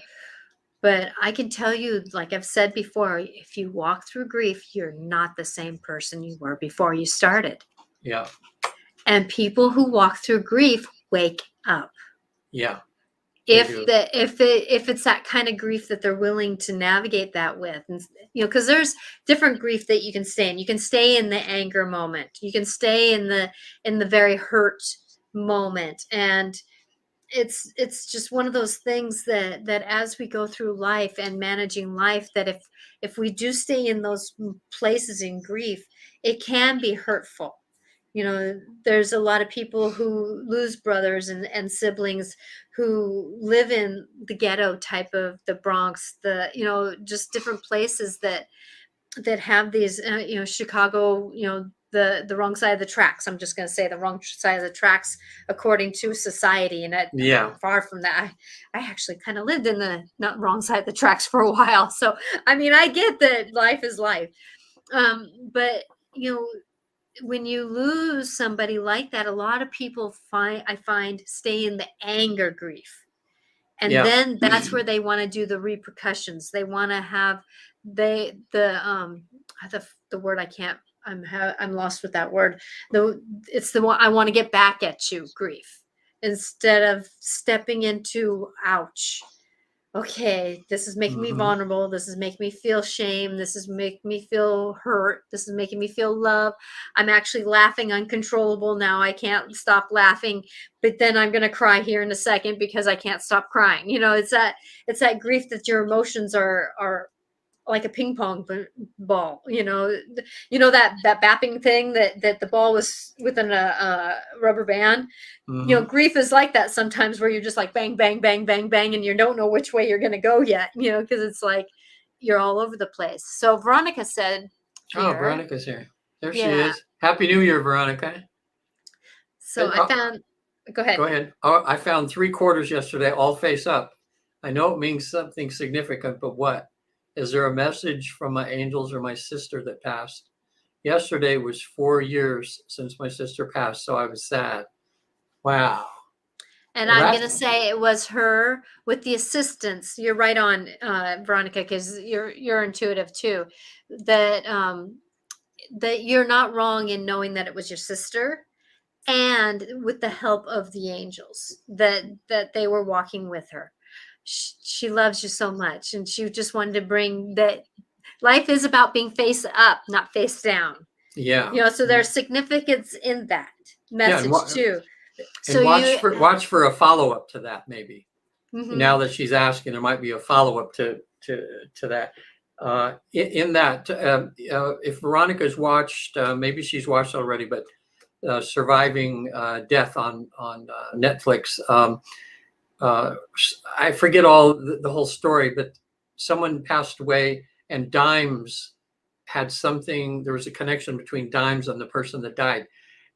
but I can tell you, like I've said before, if you walk through grief, you're not the same person you were before you started. Yeah. And people who walk through grief wake up. Yeah. If it's that kind of grief that they're willing to navigate that with, and because there's different grief that you can stay in. You can stay in the anger moment. You can stay in the very hurt moment, and it's just one of those things that as we go through life and managing life, that if we do stay in those places in grief, it can be hurtful. There's a lot of people who lose brothers and siblings who live in the ghetto type of the Bronx, just different places that have these, Chicago, the wrong side of the tracks. I'm just going to say the wrong side of the tracks according to society. And far from that, I actually kind of lived in the not wrong side of the tracks for a while. So, I mean, I get that life is life. But, when you lose somebody like that, a lot of people I find stay in the anger grief. And then that's where they want to do the repercussions. They want to have the word I can't, I'm lost with that word. It's the one, I want to get back at you grief, instead of stepping into, ouch. Okay, this is making me vulnerable. This is making me feel shame. This is making me feel hurt. This is making me feel love. I'm actually laughing uncontrollable now. I can't stop laughing, but then I'm going to cry here in a second because I can't stop crying. It's that grief that your emotions are like a ping pong ball. That bapping thing that the ball was within a rubber band. Grief is like that sometimes, where you're just like bang, bang, bang, bang, bang, and you don't know which way you're going to go yet, because it's like you're all over the place. So Veronica said here. Oh, Veronica's here. There she is. Happy New Year, Veronica. So I found, go ahead. Go ahead. Oh, I found 3 quarters yesterday, all face up. I know it means something significant, but what? Is there a message from my angels or my sister that passed? Yesterday was 4 years since my sister passed, so I was sad. Wow. And I'm going to say it was her with the assistance. You're right on, Veronica, because you're intuitive too. That you're not wrong in knowing that it was your sister, and with the help of the angels that they were walking with her. She loves you so much, and she just wanted to bring that life is about being face up, not face down. Yeah. So there's significance in that message too. So watch for a follow-up to that, maybe. Now that she's asking, there might be a follow-up to that. In that, if Veronica's watched, maybe she's watched already, but Surviving Death on Netflix. I forget all the whole story, but someone passed away, and Dimes had something. There was a connection between Dimes and the person that died.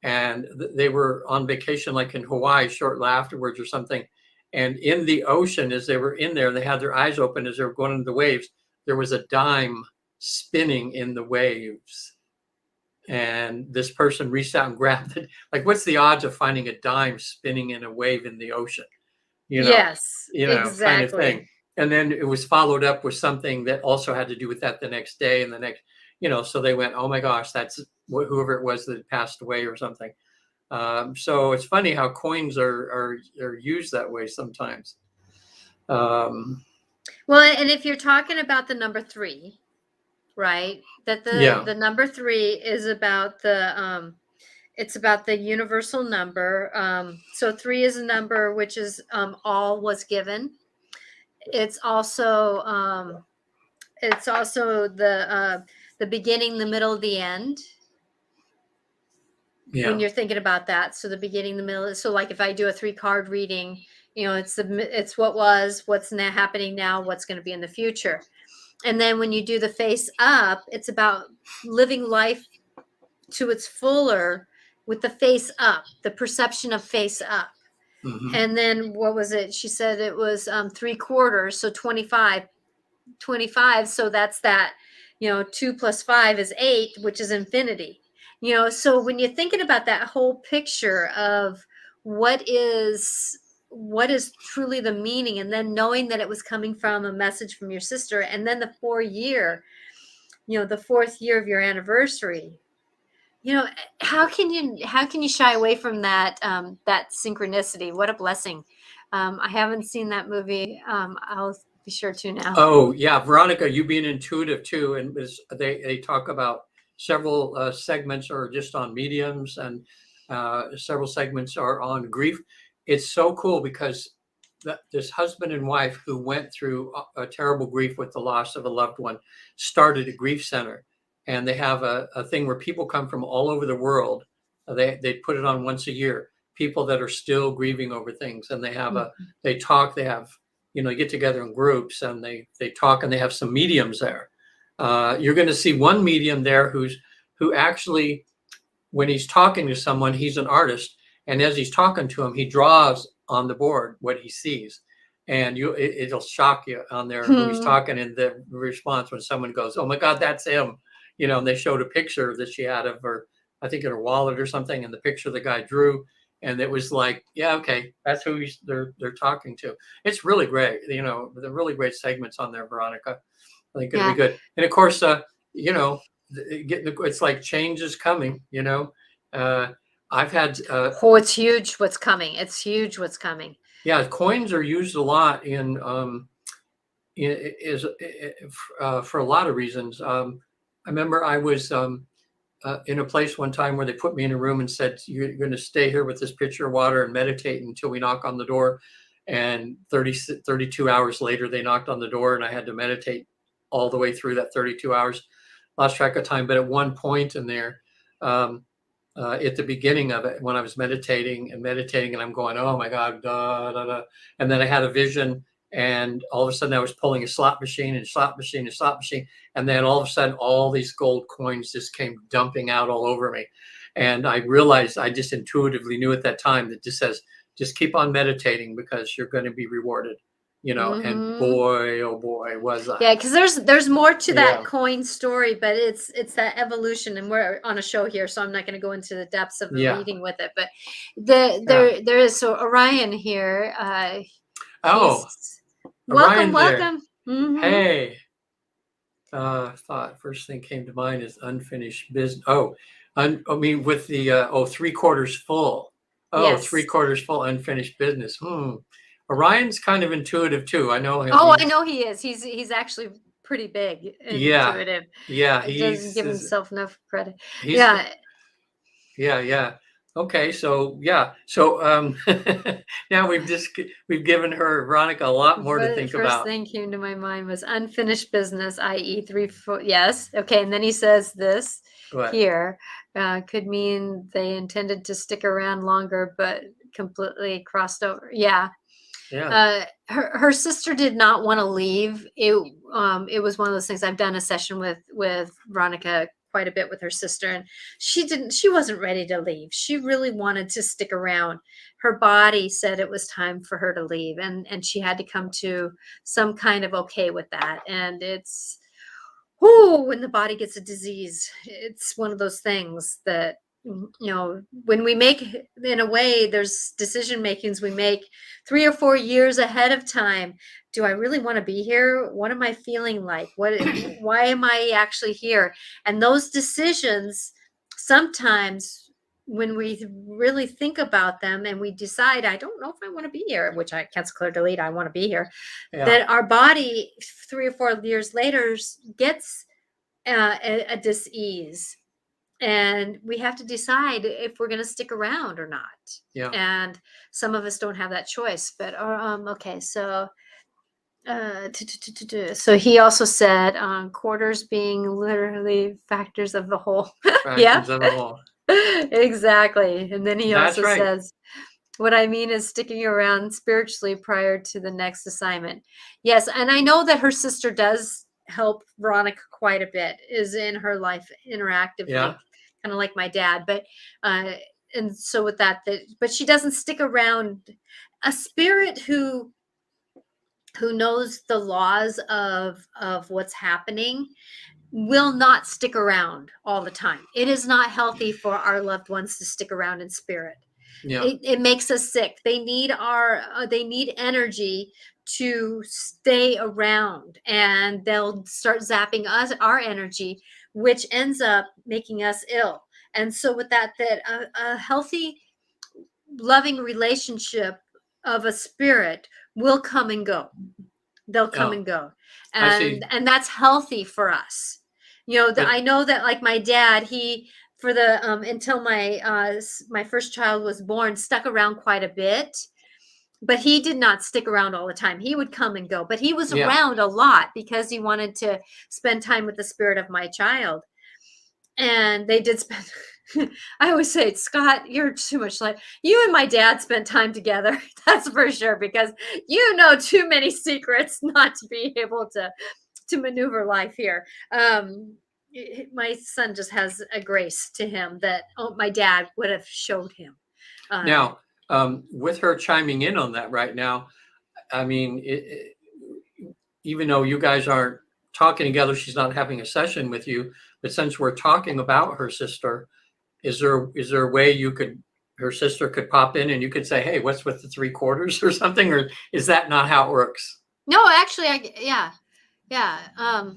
And they were on vacation, like in Hawaii, shortly afterwards or something. And in the ocean, as they were in there, they had their eyes open as they were going into the waves. There was a dime spinning in the waves. And this person reached out and grabbed it. Like, what's the odds of finding a dime spinning in a wave in the ocean? Yes, exactly. Kind of thing. And then it was followed up with something that also had to do with that the next day and the next, so they went, oh my gosh, that's whoever it was that passed away or something. So it's funny how coins are used that way sometimes. Well, and if you're talking about the number 3, right? That the number 3 is about it's about the universal number. So 3 is a number which is all was given. It's also the beginning, the middle, the end. When you're thinking about that, so the beginning, the middle. So like if I do a 3-card reading, it's what was, what's happening now, what's going to be in the future. And then when you do the face up, it's about living life to its fuller with the face up, the perception of face up. Mm-hmm. And then what was it? She said it was 3/4, so 25. So that's that, 2 + 5 is 8, which is infinity. So when you're thinking about that whole picture of what is truly the meaning, and then knowing that it was coming from a message from your sister, and then the 4th year of your anniversary, how can you shy away from that synchronicity? What a blessing. I haven't seen that movie. I'll be sure to now. Oh yeah, Veronica, you being intuitive too, and they talk about several segments are just on mediums, and several segments are on grief. It's so cool because this husband and wife who went through a terrible grief with the loss of a loved one started a grief center, and they have a thing where people come from all over the world. They put it on once a year. People that are still grieving over things, and they have they talk. They have get together in groups, and they talk, and they have some mediums there. You're going to see one medium there who actually, when he's talking to someone, he's an artist, and as he's talking to him, he draws on the board what he sees, and it'll shock you on there who he's talking, and the response when someone goes, "Oh my God, that's him," and they showed a picture that she had of her, I think in her wallet or something, and the picture the guy drew. And it was like, yeah, okay, that's who they're talking to. It's really great. The really great segments on there, Veronica. I think it'll be good. And of course, it's like change is coming. I've had. It's huge what's coming. It's huge what's coming. Yeah, coins are used a lot for a lot of reasons. I remember I was. In a place one time where they put me in a room and said, "You're going to stay here with this pitcher of water and meditate until we knock on the door." And 32 hours later, they knocked on the door, and I had to meditate all the way through that 32 hours. Lost track of time. But at one point in there, at the beginning of it, when I was meditating, and I'm going, "Oh my God, da, da, da." And then I had a vision, and all of a sudden I was pulling a slot machine. And then all of a sudden, all these gold coins just came dumping out all over me. And I realized, I just intuitively knew at that time that just says, just keep on meditating because you're going to be rewarded, and boy, oh boy, was I. Yeah, because there's more to that coin story, but it's that evolution, and we're on a show here, so I'm not going to go into the depths of the reading with it. But there is, so Orion here. Welcome. Mm-hmm. Hey. Thought first thing came to mind is unfinished business. With the 3/4 full. Yes. 3/4 full, unfinished business. Orion's kind of intuitive too. I know him. I know he is. He's actually pretty big and intuitive. Yeah, he doesn't give himself enough credit. Yeah. Okay, so now we've given her, Veronica, a lot more to think about. First thing came to my mind was unfinished business, i.e. 3/4. Yes. Okay. And then he says this here could mean they intended to stick around longer, but completely crossed over. Yeah. Her sister did not want to leave. It was one of those things. I've done a session with Veronica quite a bit with her sister, and she wasn't ready to leave. She really wanted to stick around. Her body said it was time for her to leave, and she had to come to some kind of okay with that. And it's when the body gets a disease, it's one of those things that, when we make, in a way, there's decision makings we make 3 or 4 years ahead of time. Do I really want to be here? What am I feeling like? Why am I actually here? And those decisions sometimes when we really think about them and we decide, I don't know if I want to be here, which I cancel, clear, delete, I want to be here, Yeah. that our body 3 or 4 years later gets a dis-ease, and we have to decide if we're going to stick around or not. Yeah. And some of us don't have that choice. But okay, so so he also said quarters being literally factors of the whole. Yeah, Fractions of a whole. exactly. And then he That's also right. says, what I mean is sticking around spiritually prior to the next assignment. Yes, and I know that her sister does help Veronica quite a bit, is in her life interactively, Yeah. kind of like my dad. But and so with that, but she doesn't stick around. A spirit who knows the laws of what's happening will not stick around all the time. It is not healthy for our loved ones to stick around in spirit. Yeah. It makes us sick. They need they need energy to stay around, and they'll start zapping us our energy, which ends up making us ill. And so with that a healthy, loving relationship of a spirit will come and go. They'll come Yeah. and go. I see. And that's healthy for us. You know, But I know that, like my dad, he, for the until my first child was born, stuck around quite a bit, but he did not stick around all the time. He would come and go, but he was yeah. around a lot because he wanted to spend time with the spirit of my child. And they did spend I always say, Scott, you're too much like you and my dad spent time together. That's for sure, because you know too many secrets not to be able to maneuver life here. My son just has a grace to him that my dad would have showed him. Now, with her chiming in on that right now, I mean, even though you guys aren't talking together, she's not having a session with you. But since we're talking about her sister, is there a way her sister could pop in and you could say, hey, what's with the 3/4 or something? Or is that not how it works? No, actually, yeah. Because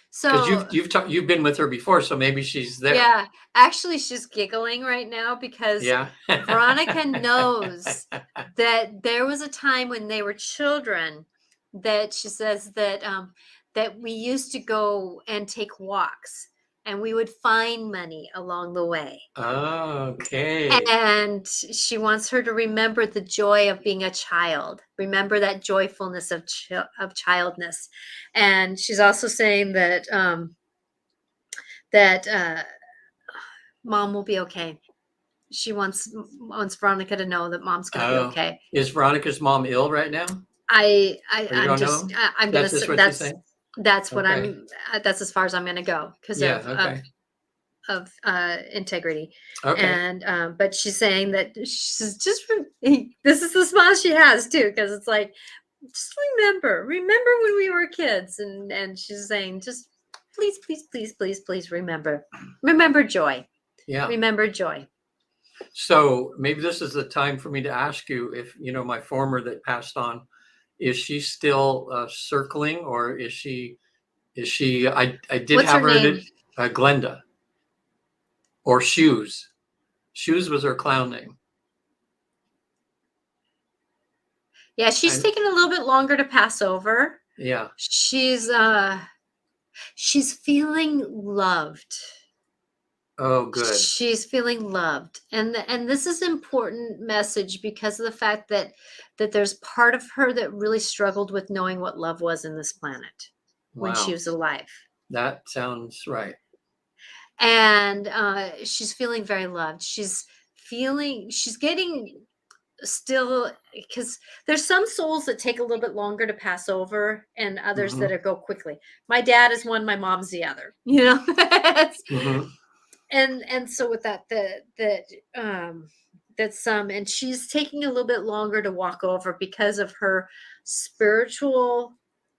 So you've been with her before, so maybe she's there. yeah, actually, she's giggling right now because Yeah. Veronica knows that there was a time when they were children that she says that we used to go and take walks, and we would find money along the way. Okay. And she wants her to remember the joy of being a child. Remember that joyfulness of childness. And she's also saying that mom will be okay. She wants Veronica to know that mom's going to be okay. Is Veronica's mom ill right now? I'm That's gonna just say what she's saying? that's what Okay. that's as far as I'm gonna go because Yeah, okay. of integrity. Okay. And but she's saying that she's just this is the smile she has too, because it's like, just remember when we were kids, and she's saying, just please remember joy. Yeah. Remember joy. So maybe this is the time for me to ask you if, my former that passed on, is she still circling, or is she, I did What's have her her name? Glenda, or Shoes. Shoes was her clown name. Yeah, she's taking a little bit longer to pass over. Yeah. She's feeling loved. Oh, good. She's feeling loved. And this is an important message because of the fact that there's part of her that really struggled with knowing what love was in this planet when she was alive. That sounds right. And she's feeling very loved. She's getting still, because there's some souls that take a little bit longer to pass over and others that go quickly. My dad is one, my mom's the other, and so with that that's some, and she's taking a little bit longer to walk over because of her spiritual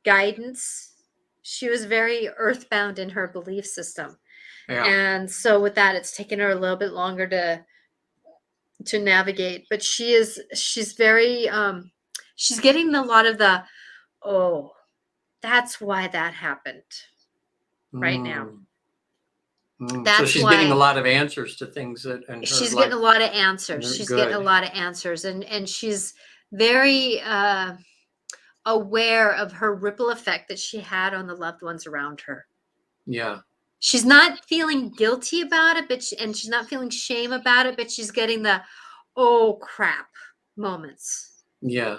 guidance. She was very earthbound in her belief system. Yeah. And so with that, it's taken her a little bit longer to navigate, but she's very she's getting a lot of the, oh, that's why that happened right now. So That's she's getting a why lot of answers to things that in her she's life. getting a lot of answers. Very She's getting a good. lot of answers, and she's very aware of her ripple effect that she had on the loved ones around her. Yeah. She's not feeling guilty about it, and she's not feeling shame about it, but she's getting the oh crap moments. Yeah.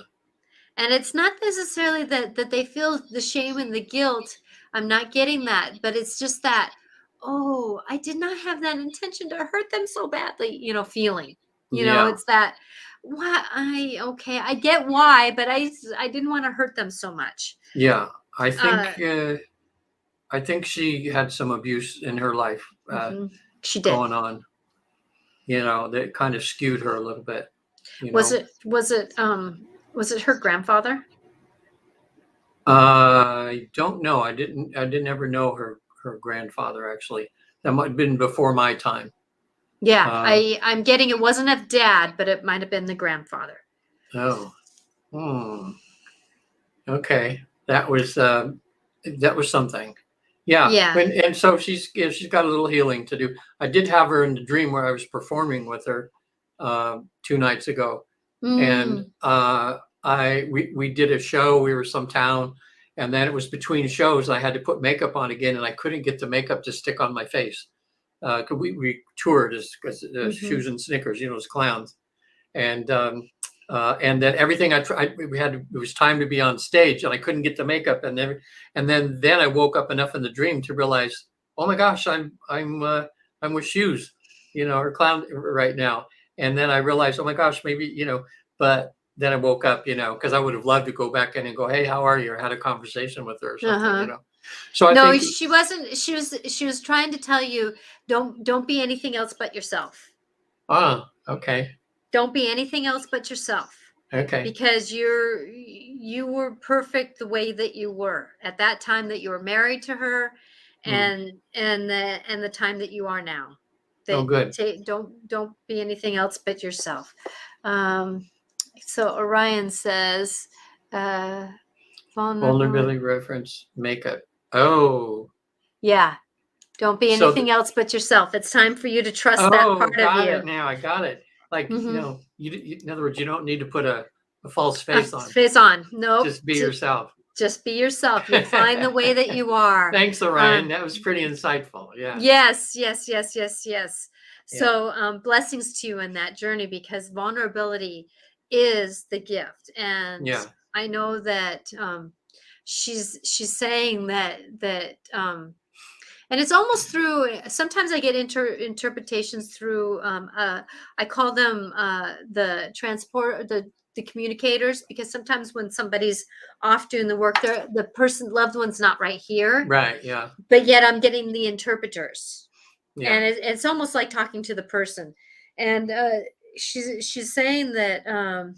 And it's not necessarily that they feel the shame and the guilt. I'm not getting that, but it's just that, oh, I did not have that intention to hurt them so badly, feeling. Yeah. It's that why I get why, but I didn't want to hurt them so much. Yeah. I think she had some abuse in her life She did. going on, that kind of skewed her a little bit. Was it her grandfather? I don't know. I didn't ever know her grandfather, actually. That might have been before my time. Yeah, I'm getting it wasn't a dad, but it might have been the grandfather. Oh. Okay. That was something. Yeah. Yeah. And so she's got a little healing to do. I did have her in the dream where I was performing with her 2 nights ago. And we did a show. We were some town, and then it was between shows. I had to put makeup on again, and I couldn't get the makeup to stick on my face. Cause we toured as Shoes and Snickers, as clowns, and then everything I tried, it was time to be on stage, and I couldn't get the makeup, and then I woke up enough in the dream to realize, oh my gosh, I'm with Shoes, or clown right now. And then I realized, oh my gosh, maybe, but then I woke up, because I would have loved to go back in and go, hey, how are you? Or had a conversation with her or something, So no, I think she wasn't. She was trying to tell you, don't be anything else but yourself. Okay. Don't be anything else but yourself. Okay. Because you were perfect the way that you were at that time that you were married to her, and the time that you are now. Good. Don't be anything else but yourself. So Orion says, vulnerability reference makeup. Oh. Yeah. Don't be anything else but yourself. It's time for you to trust that part of you. Got it now. I got it. Like, in other words, you don't need to put a false face on. Face on. No. Just be yourself. Just be yourself. You'll find the way that you are. Thanks, Orion. That was pretty insightful. Yeah. Yes. So blessings to you in that journey, because vulnerability is the gift. And I know that she's saying that and it's almost through, sometimes I get interpretations through, I call them the communicators, because sometimes when somebody's off doing the work, the loved one's not right here. Right, yeah. But yet I'm getting the interpreters. Yeah. And it's almost like talking to the person. And she's saying that, and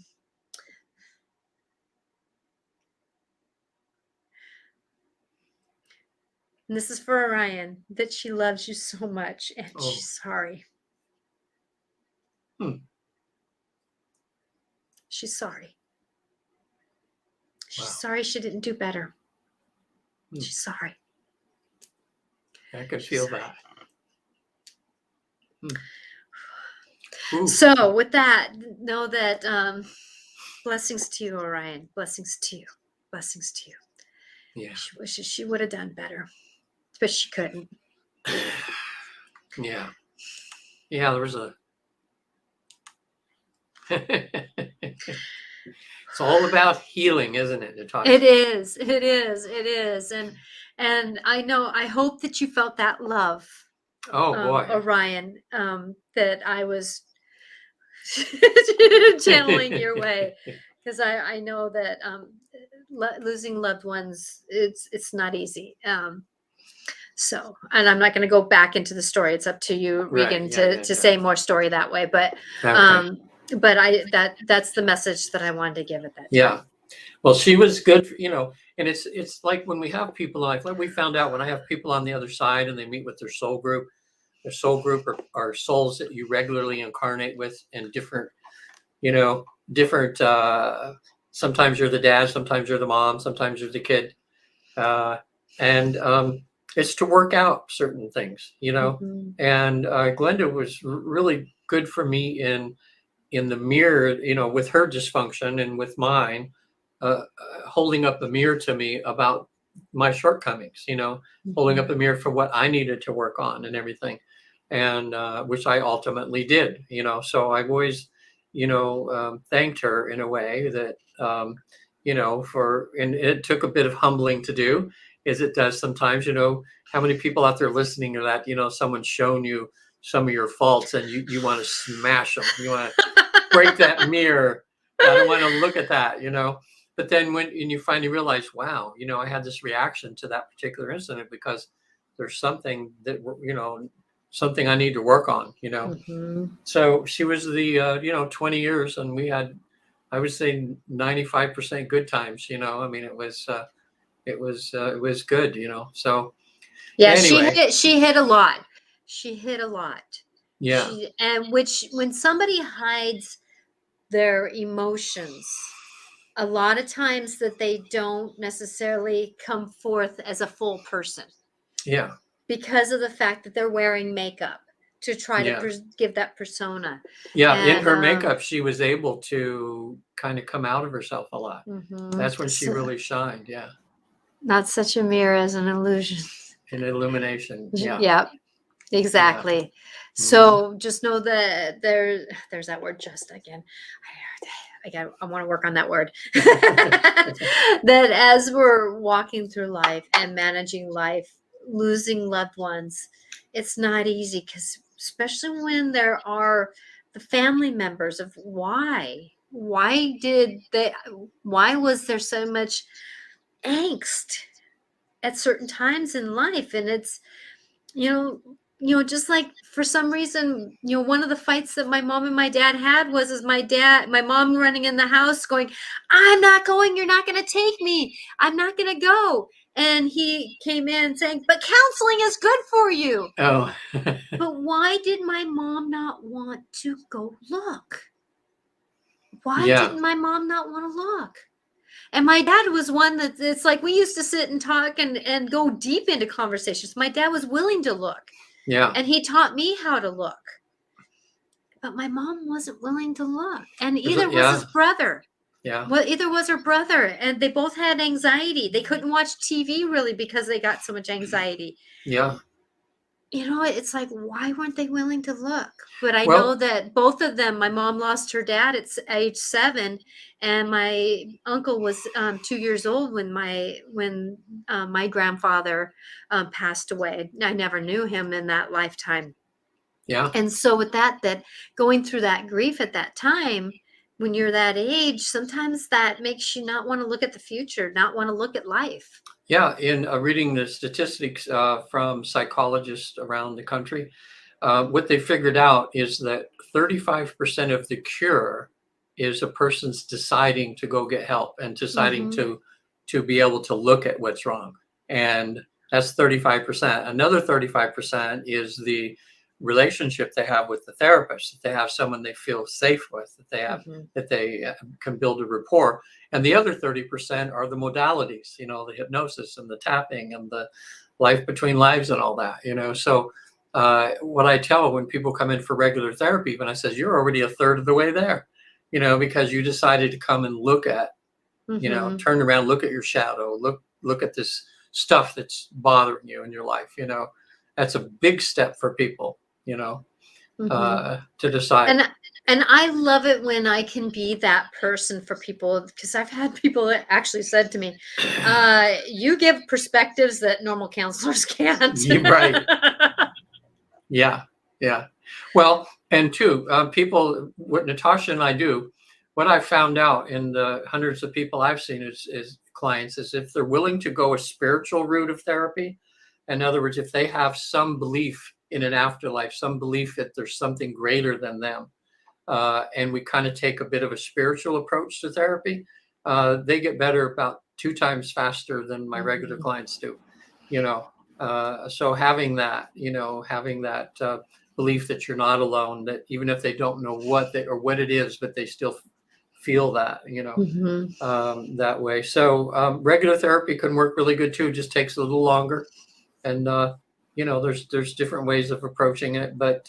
this is for Orion, that she loves you so much and she's sorry. She's sorry. She's sorry she didn't do better. She's sorry. I could feel that. So with that, know that blessings to you, Orion. Blessings to you. Blessings to you. Yeah. She wishes she would have done better, but she couldn't. Yeah. Yeah, there was a it's all about healing, isn't it, Natasha? It is. And I hope that you felt that love. Oh boy. Orion, that I was channeling your way, because I know that losing loved ones, it's not easy. So, and I'm not going to go back into the story. It's up to you, Regan, to say more story that way. But that's the message that I wanted to give at that time. Yeah. Well, she was good, and it's like when we have people on, like we found out when I have people on the other side and they meet with their soul group are souls that you regularly incarnate with in different, sometimes you're the dad, sometimes you're the mom, sometimes you're the kid. And it's to work out certain things, Mhm. and Glenda was really good for me in the mirror, with her dysfunction and with mine, holding up a mirror to me about my shortcomings, holding up Mhm. a mirror for what I needed to work on and everything, and which I ultimately did, so I've always, thanked her in a way that, and it took a bit of humbling to do, as it does sometimes, how many people out there listening to that, someone's shown you some of your faults and you want to smash them. You want to break that mirror. I don't want to look at that, But then when and you finally realize, wow, I had this reaction to that particular incident because there's something that something I need to work on. Mhm. So she was the 20 years, and we had, I would say, 95% good times. I mean, it was good. So Yeah, anyway, she hit a lot. She hit a lot. yeah, And which when somebody hides their emotions, a lot of times that they don't necessarily come forth as a full person yeah, because of the fact that they're wearing makeup to try to yeah. give that persona. Yeah, in And her makeup, she was able to kind of come out of herself a lot. mhm. That's when she really shined. Yeah, Not such a mirror as an illusion. in illumination. Yeah, Yeah, yeah, exactly. mhm. So just know that there's that word just again. I want to work on that word. That as we're walking through life and managing life, losing loved ones, it's not easy because especially when there are the family members of why was there so much angst at certain times in life, and it's you know just like for some reason, one of the fights that my mom and my dad had was is my mom running in the house going, I'm not going, you're not going to take me, I'm not going to go, and he came in saying, but counseling is good for you. Oh, But why did my mom not want to go look? Why yeah, didn't my mom not want to look? And my dad was one that it's like we used to sit and talk and go deep into conversations. My dad was willing to look, yeah, and he taught me how to look. But my mom wasn't willing to look. And either was yeah, his brother. yeah, Well, either was her brother, and they both had anxiety. They couldn't watch TV really because they got so much anxiety. yeah. It's like, why weren't they willing to look? But I know Well, that both of them, my mom lost her dad at age 7, and my uncle was 2 years old when my grandfather passed away. I never knew him in that lifetime. yeah, And so with that going through that grief at that time, when you're that age, sometimes that makes you not want to look at the future, not want to look at life. yeah. In reading the statistics from psychologists around the country, what they figured out is that 35% of the cure is a person's deciding to go get help and deciding Mhm. to be able to look at what's wrong. And that's 35%. Another 35% is the relationship they have with the therapist, that they have someone they feel safe with, Mhm. that they can build a rapport. And the other 30% are the modalities, the hypnosis and the tapping and the life between lives and all that, So what I tell when people come in for regular therapy, when I says you're already a third of the way there, because you decided to come and look at, Mhm. turn around, look at your shadow, look at this stuff that's bothering you in your life. That's a big step for people, Mhm. to decide. And and I love it when I can be that person for people because I've had people that actually said to me, "You give perspectives that normal counselors can't." You're right. Yeah, yeah. Well, and two, people, what Natasha and I do, what I found out in the hundreds of people I've seen is clients, is if they're willing to go a spiritual route of therapy, in other words, if they have some belief in an afterlife, some belief that there's something greater than them, and we kind of take a bit of a spiritual approach to therapy, they get better about 2 times faster than my regular Mhm. clients do. You know, so having that belief that you're not alone, that even if they don't know what it is, but they still feel that, Mhm. that way. So regular therapy can work really good too. Just takes a little longer. there's different ways of approaching it, but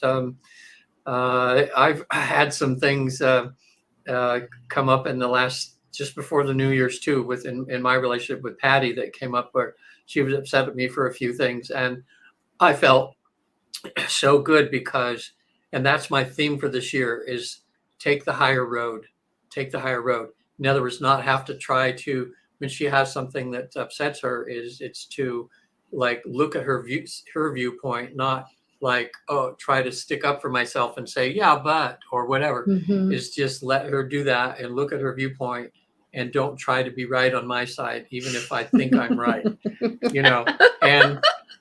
I've had some things come up in the last, just before the New Year's too, in my relationship with Patty, that came up where she was upset at me for a few things, and I felt so good because, and that's my theme for this year, is take the higher road. Take the higher road. In other words, not have to try to, when she has something that upsets her, it's to like look at her viewpoint, not like, oh, try to stick up for myself and say, yeah, but, or whatever. Mhm. Is just let her do that and look at her viewpoint, and don't try to be right on my side, even if I think I'm right, you know.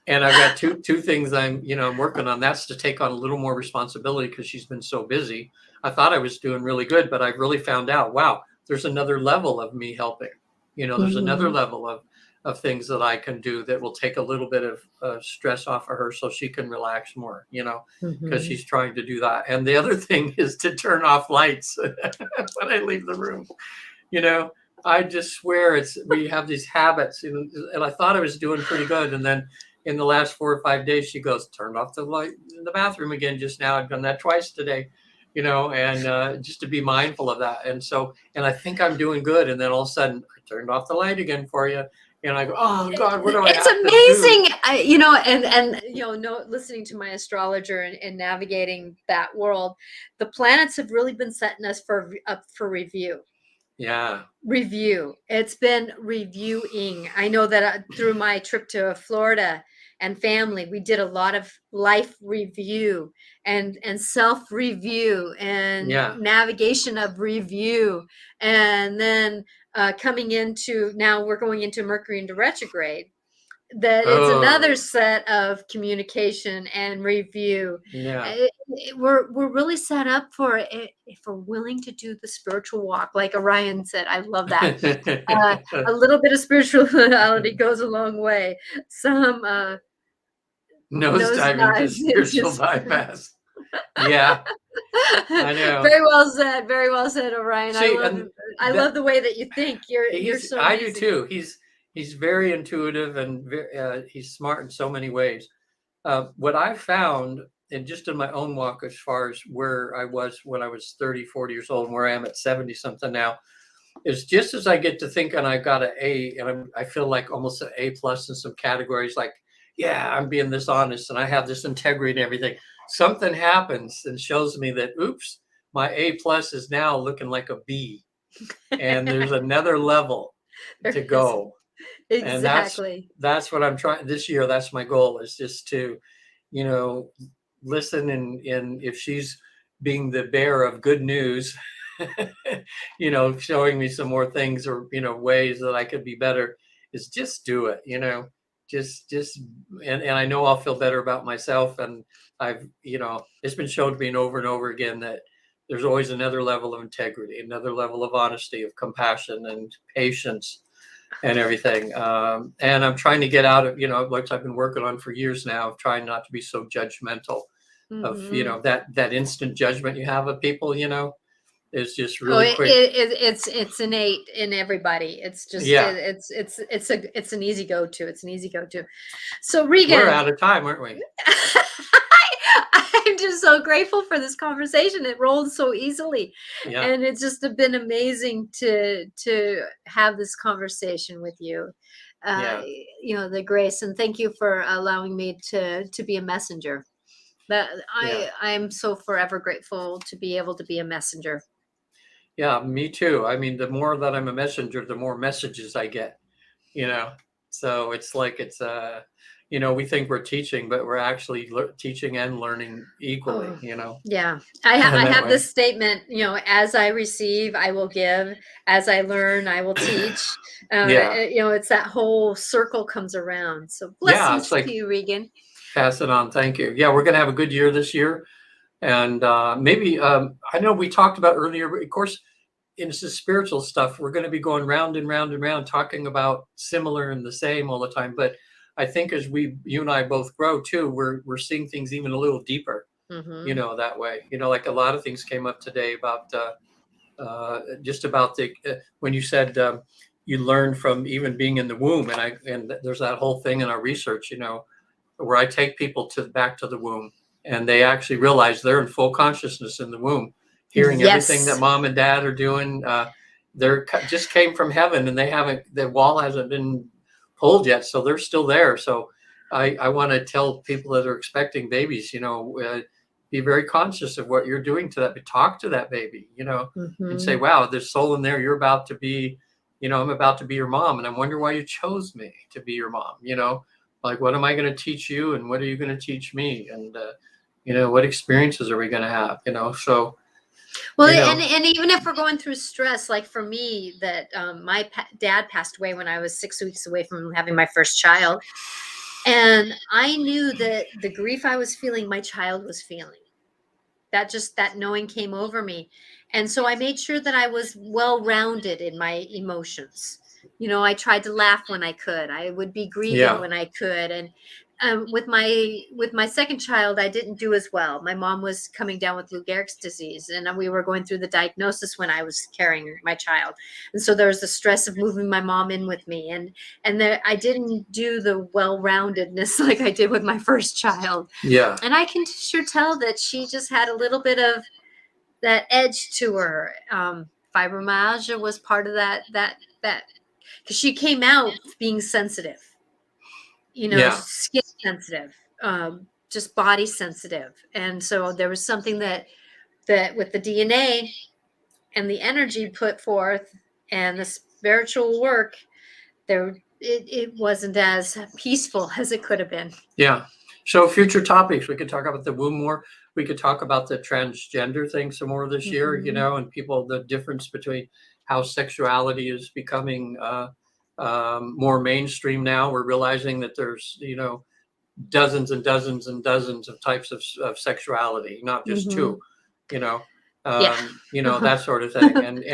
And I've got two things I'm working on. That's to take on a little more responsibility, because she's been so busy. I thought I was doing really good, but I've really found out, wow, there's another level of me helping. There's another Mhm. level of things that I can do that will take a little bit of stress off of her, so she can relax more, because Mhm. she's trying to do that. And the other thing is to turn off lights when I leave the room. you know I just swear, we have these habits, and I thought I was doing pretty good, and then in the last 4 or 5 days she goes, turned off the light in the bathroom again just now. I've done that twice today, and just to be mindful of that. And I think I'm doing good, and then all of a sudden, I turned off the light again for you, and I go, oh God, what do I It's have to do? amazing, and listening to my astrologer and navigating that world, the planets have really been setting us up for review. Yeah. It's been reviewing. I know that through my trip to Florida and family, we did a lot of life review and self review and Yeah. navigation of review, and then coming into, now we're going into Mercury into retrograde, that it's another Oh, set of communication and review. yeah. We're really set up for it if we're willing to do the spiritual walk, like Orion said. I love that. A little bit of spirituality goes a long way. Some Nose nose dive into dives spiritual into bypass. Yeah, I know. very well said. Very well said, Orion. I See, love and I love that the way that you think. You're so I do amazing. too. He's very intuitive, and he's smart in so many ways. What I found, and just in my own walk, as far as where I was when I was 30, 40 years old, and where I am at 70 something now, is just as I get to thinking I got an A, and I feel like almost an A plus in some categories, like, yeah, I'm being this honest and I have this integrity and everything. Something happens and shows me that, oops, my A plus is now looking like a B, and there's another level There to is. go. And Exactly. that's what I'm trying this year. That's my goal, is just to, you know, listen, and if she's being the bearer of good news, showing me some more things, or, ways that I could be better, is just do it, just, and I know I'll feel better about myself. And it's been shown to me over and over again that there's always another level of integrity, another level of honesty, of compassion and patience and everything. And I'm trying to get out of, which I've been working on for years now, of trying not to be so judgmental of, Hmm. that instant judgment you have of people, is just Oh, really quick. it's innate in everybody. It's just Yeah. it's an easy go to. It's an easy go to. So We're Regan, out of time, aren't we? I'm just so grateful for this conversation. It rolled so easily, Yeah. and it's just been amazing to have this conversation with you. Yeah. The grace, and thank you for allowing me to be a messenger. That Yeah. I am so forever grateful to be able to be a messenger. Yeah. Me too. I mean, the more that I'm a messenger, the more messages I get, you know? So it's like, we think we're teaching, but we're actually teaching and learning equally, Oh, yeah. I and I that have way. this statement, as I receive, I will give. As I learn, I will teach. Yeah. It's that whole circle comes around. So Yeah. It's blessings to like, you, Regan. pass it on. Thank you. Yeah. We're going to have a good year this year. And maybe, I know we talked about earlier, but of course, into spiritual stuff, we're going to be going round and round and round, talking about similar and the same all the time. But I think as you and I both grow too, we're seeing things even a little deeper, Hmm. that way. Like a lot of things came up today about just about when you said, you learn from even being in the womb, and there's that whole thing in our research, where I take people back to the womb, and they actually realize they're in full consciousness in the womb, hearing everything that Yes. mom and dad are doing. They're just came from heaven, and the wall hasn't been pulled yet, so they're still there. So I want to tell people that are expecting babies, be very conscious of what you're doing to that. But talk to that baby, and say, wow, there's soul in there. You're about to be, I'm about to be your mom, and I wonder why you chose me to be your mom. Like, what am I going to teach you, and what are you going to teach me, and what experiences are we going to have? So. Well, and even if we're going through stress, like for me, that my dad passed away when I was 6 weeks away from having my first child. And I knew that the grief I was feeling, my child was feeling. That knowing came over me. And so I made sure that I was well-rounded in my emotions. I tried to laugh when I could. I would be grieving when I could. And with my second child, I didn't do as well. My mom was coming down with Lou Gehrig's disease, and we were going through the diagnosis when I was carrying my child. And so there was the stress of moving my mom in with me, and I didn't do the well-roundedness like I did with my first child. Yeah. And I can sure tell that she just had a little bit of that edge to her. Fibromyalgia was part of that because she came out being sensitive. Skin sensitive, just body sensitive. And so there was something that with the DNA and the energy put forth and the spiritual work, it wasn't as peaceful as it could have been. Yeah. So future topics, we could talk about the womb more. We could talk about the transgender thing some more this year, and the difference between how sexuality is becoming more mainstream now. We're realizing that there's, dozens and dozens and dozens of types of sexuality, not just two, that sort of thing.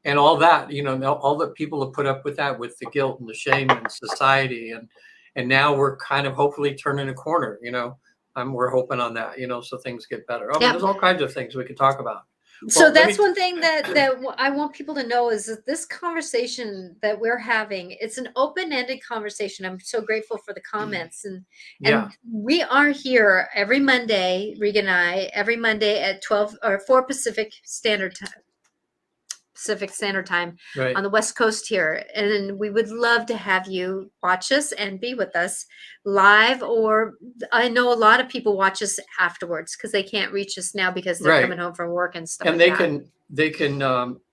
And all that, all that people have put up with that, with the guilt and the shame in society. And now we're kind of hopefully turning a corner, we're hoping on that, so things get better. There's all kinds of things we could talk about. So that's one thing that I want people to know is that this conversation that we're having, it's an open-ended conversation. I'm so grateful for the comments, and we are here every Monday, Regan and I, every Monday at 12 or 4 Pacific Standard Time right on the West Coast here. And we would love to have you watch us and be with us live, or I know a lot of people watch us afterwards because they can't reach us now because they're coming home from work and stuff. And they can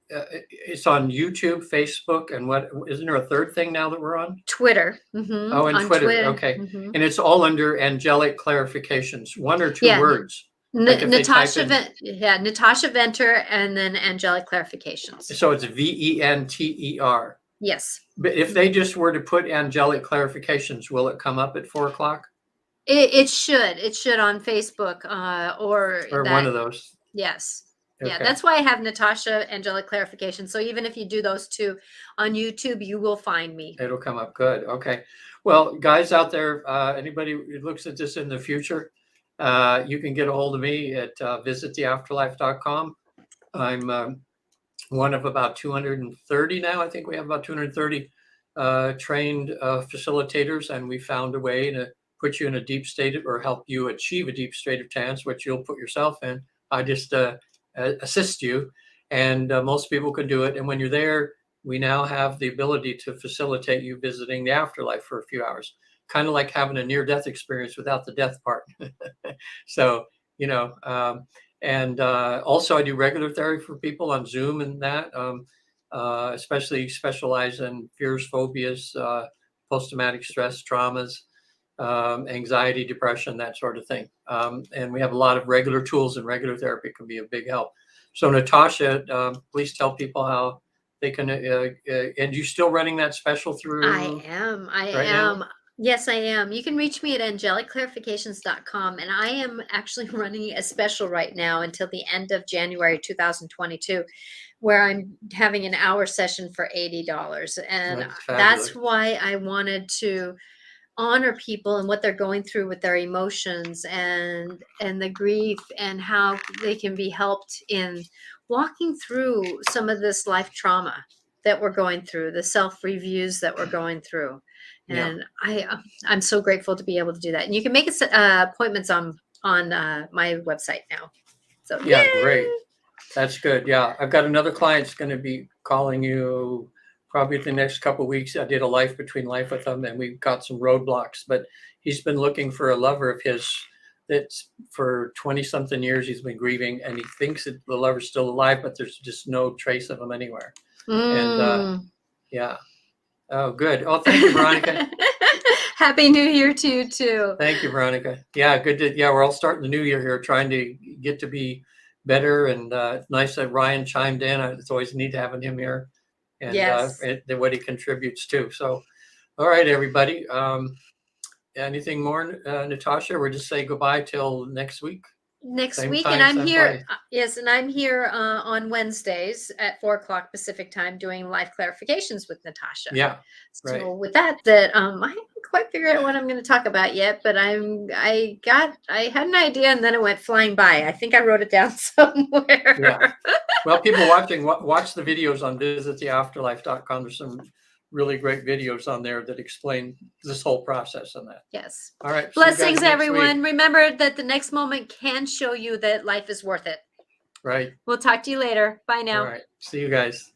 it's on YouTube, Facebook, and what, isn't there a third thing now that we're on? Twitter. Oh, and Twitter. Okay. And it's all under Angelic Clarifications, 1 or 2 words. Natasha Venter, and then Angelic Clarifications. So it's Venter. Yes. But if they just were to put Angelic Clarifications, will it come up at 4:00? It should on Facebook or one of those. Yes. Okay. Yeah, that's why I have Natasha Angelic Clarification. So even if you do those 2 on YouTube, you will find me. It'll come up. Good. Okay. Well, guys out there, anybody who looks at this in the future, you can get a hold of me at visittheafterlife.com. I'm one of about 230 now. I think we have about 230 trained facilitators, and we found a way to put you in a deep state or help you achieve a deep state of trance, which you'll put yourself in. I just assist you, and most people can do it. And when you're there, we now have the ability to facilitate you visiting the afterlife for a few hours, kind of like having a near-death experience without the death part. So, and also I do regular therapy for people on Zoom and that, especially specialize in fears, phobias, post-traumatic stress, traumas, anxiety, depression, that sort of thing. And we have a lot of regular tools, and regular therapy can be a big help. So Natasha, please tell people how they can, and you still running that special through? I am. Now? Yes, I am. You can reach me at angelicclarifications.com, and I am actually running a special right now until the end of January 2022, where I'm having an hour session for $80. And that's why I wanted to honor people and what they're going through with their emotions and the grief, and how they can be helped in walking through some of this life trauma that we're going through, the self-reviews that we're going through. Yeah. And I'm so grateful to be able to do that. And you can make appointments on my website now. So Yeah, yay! great. That's good. Yeah, I've got another client's going to be calling you probably the next couple of weeks. I did a life between life with him, and we've got some roadblocks. But he's been looking for a lover of his that's for 20 something years. He's been grieving, and he thinks that the lover's still alive, but there's just no trace of him anywhere. And yeah. Oh, good. Oh, thank you, Veronica. Happy New Year to you too. Thank you, Veronica. Yeah, good. We're all starting the new year here, trying to get to be better. And it's nice that Ryan chimed in. It's always neat having him here, and Yes. what he contributes too. So, all right, everybody. Anything more, Natasha? We'll just say goodbye till next week. Next Same week, time, and I'm same here. place. Yes, and I'm here on Wednesdays at 4 o'clock Pacific time doing life clarifications with Natasha. Yeah. So Right. with that, I haven't quite figured out what I'm going to talk about yet, but I had an idea and then it went flying by. I think I wrote it down somewhere. Yeah. Well, people watching, watch the videos on visittheafterlife.com. There's some really great videos on there that explain this whole process and that. Yes. All right. Blessings, everyone. Remember that the next moment can show you that life is worth it. Right. We'll talk to you later. Bye now. All right. See you guys.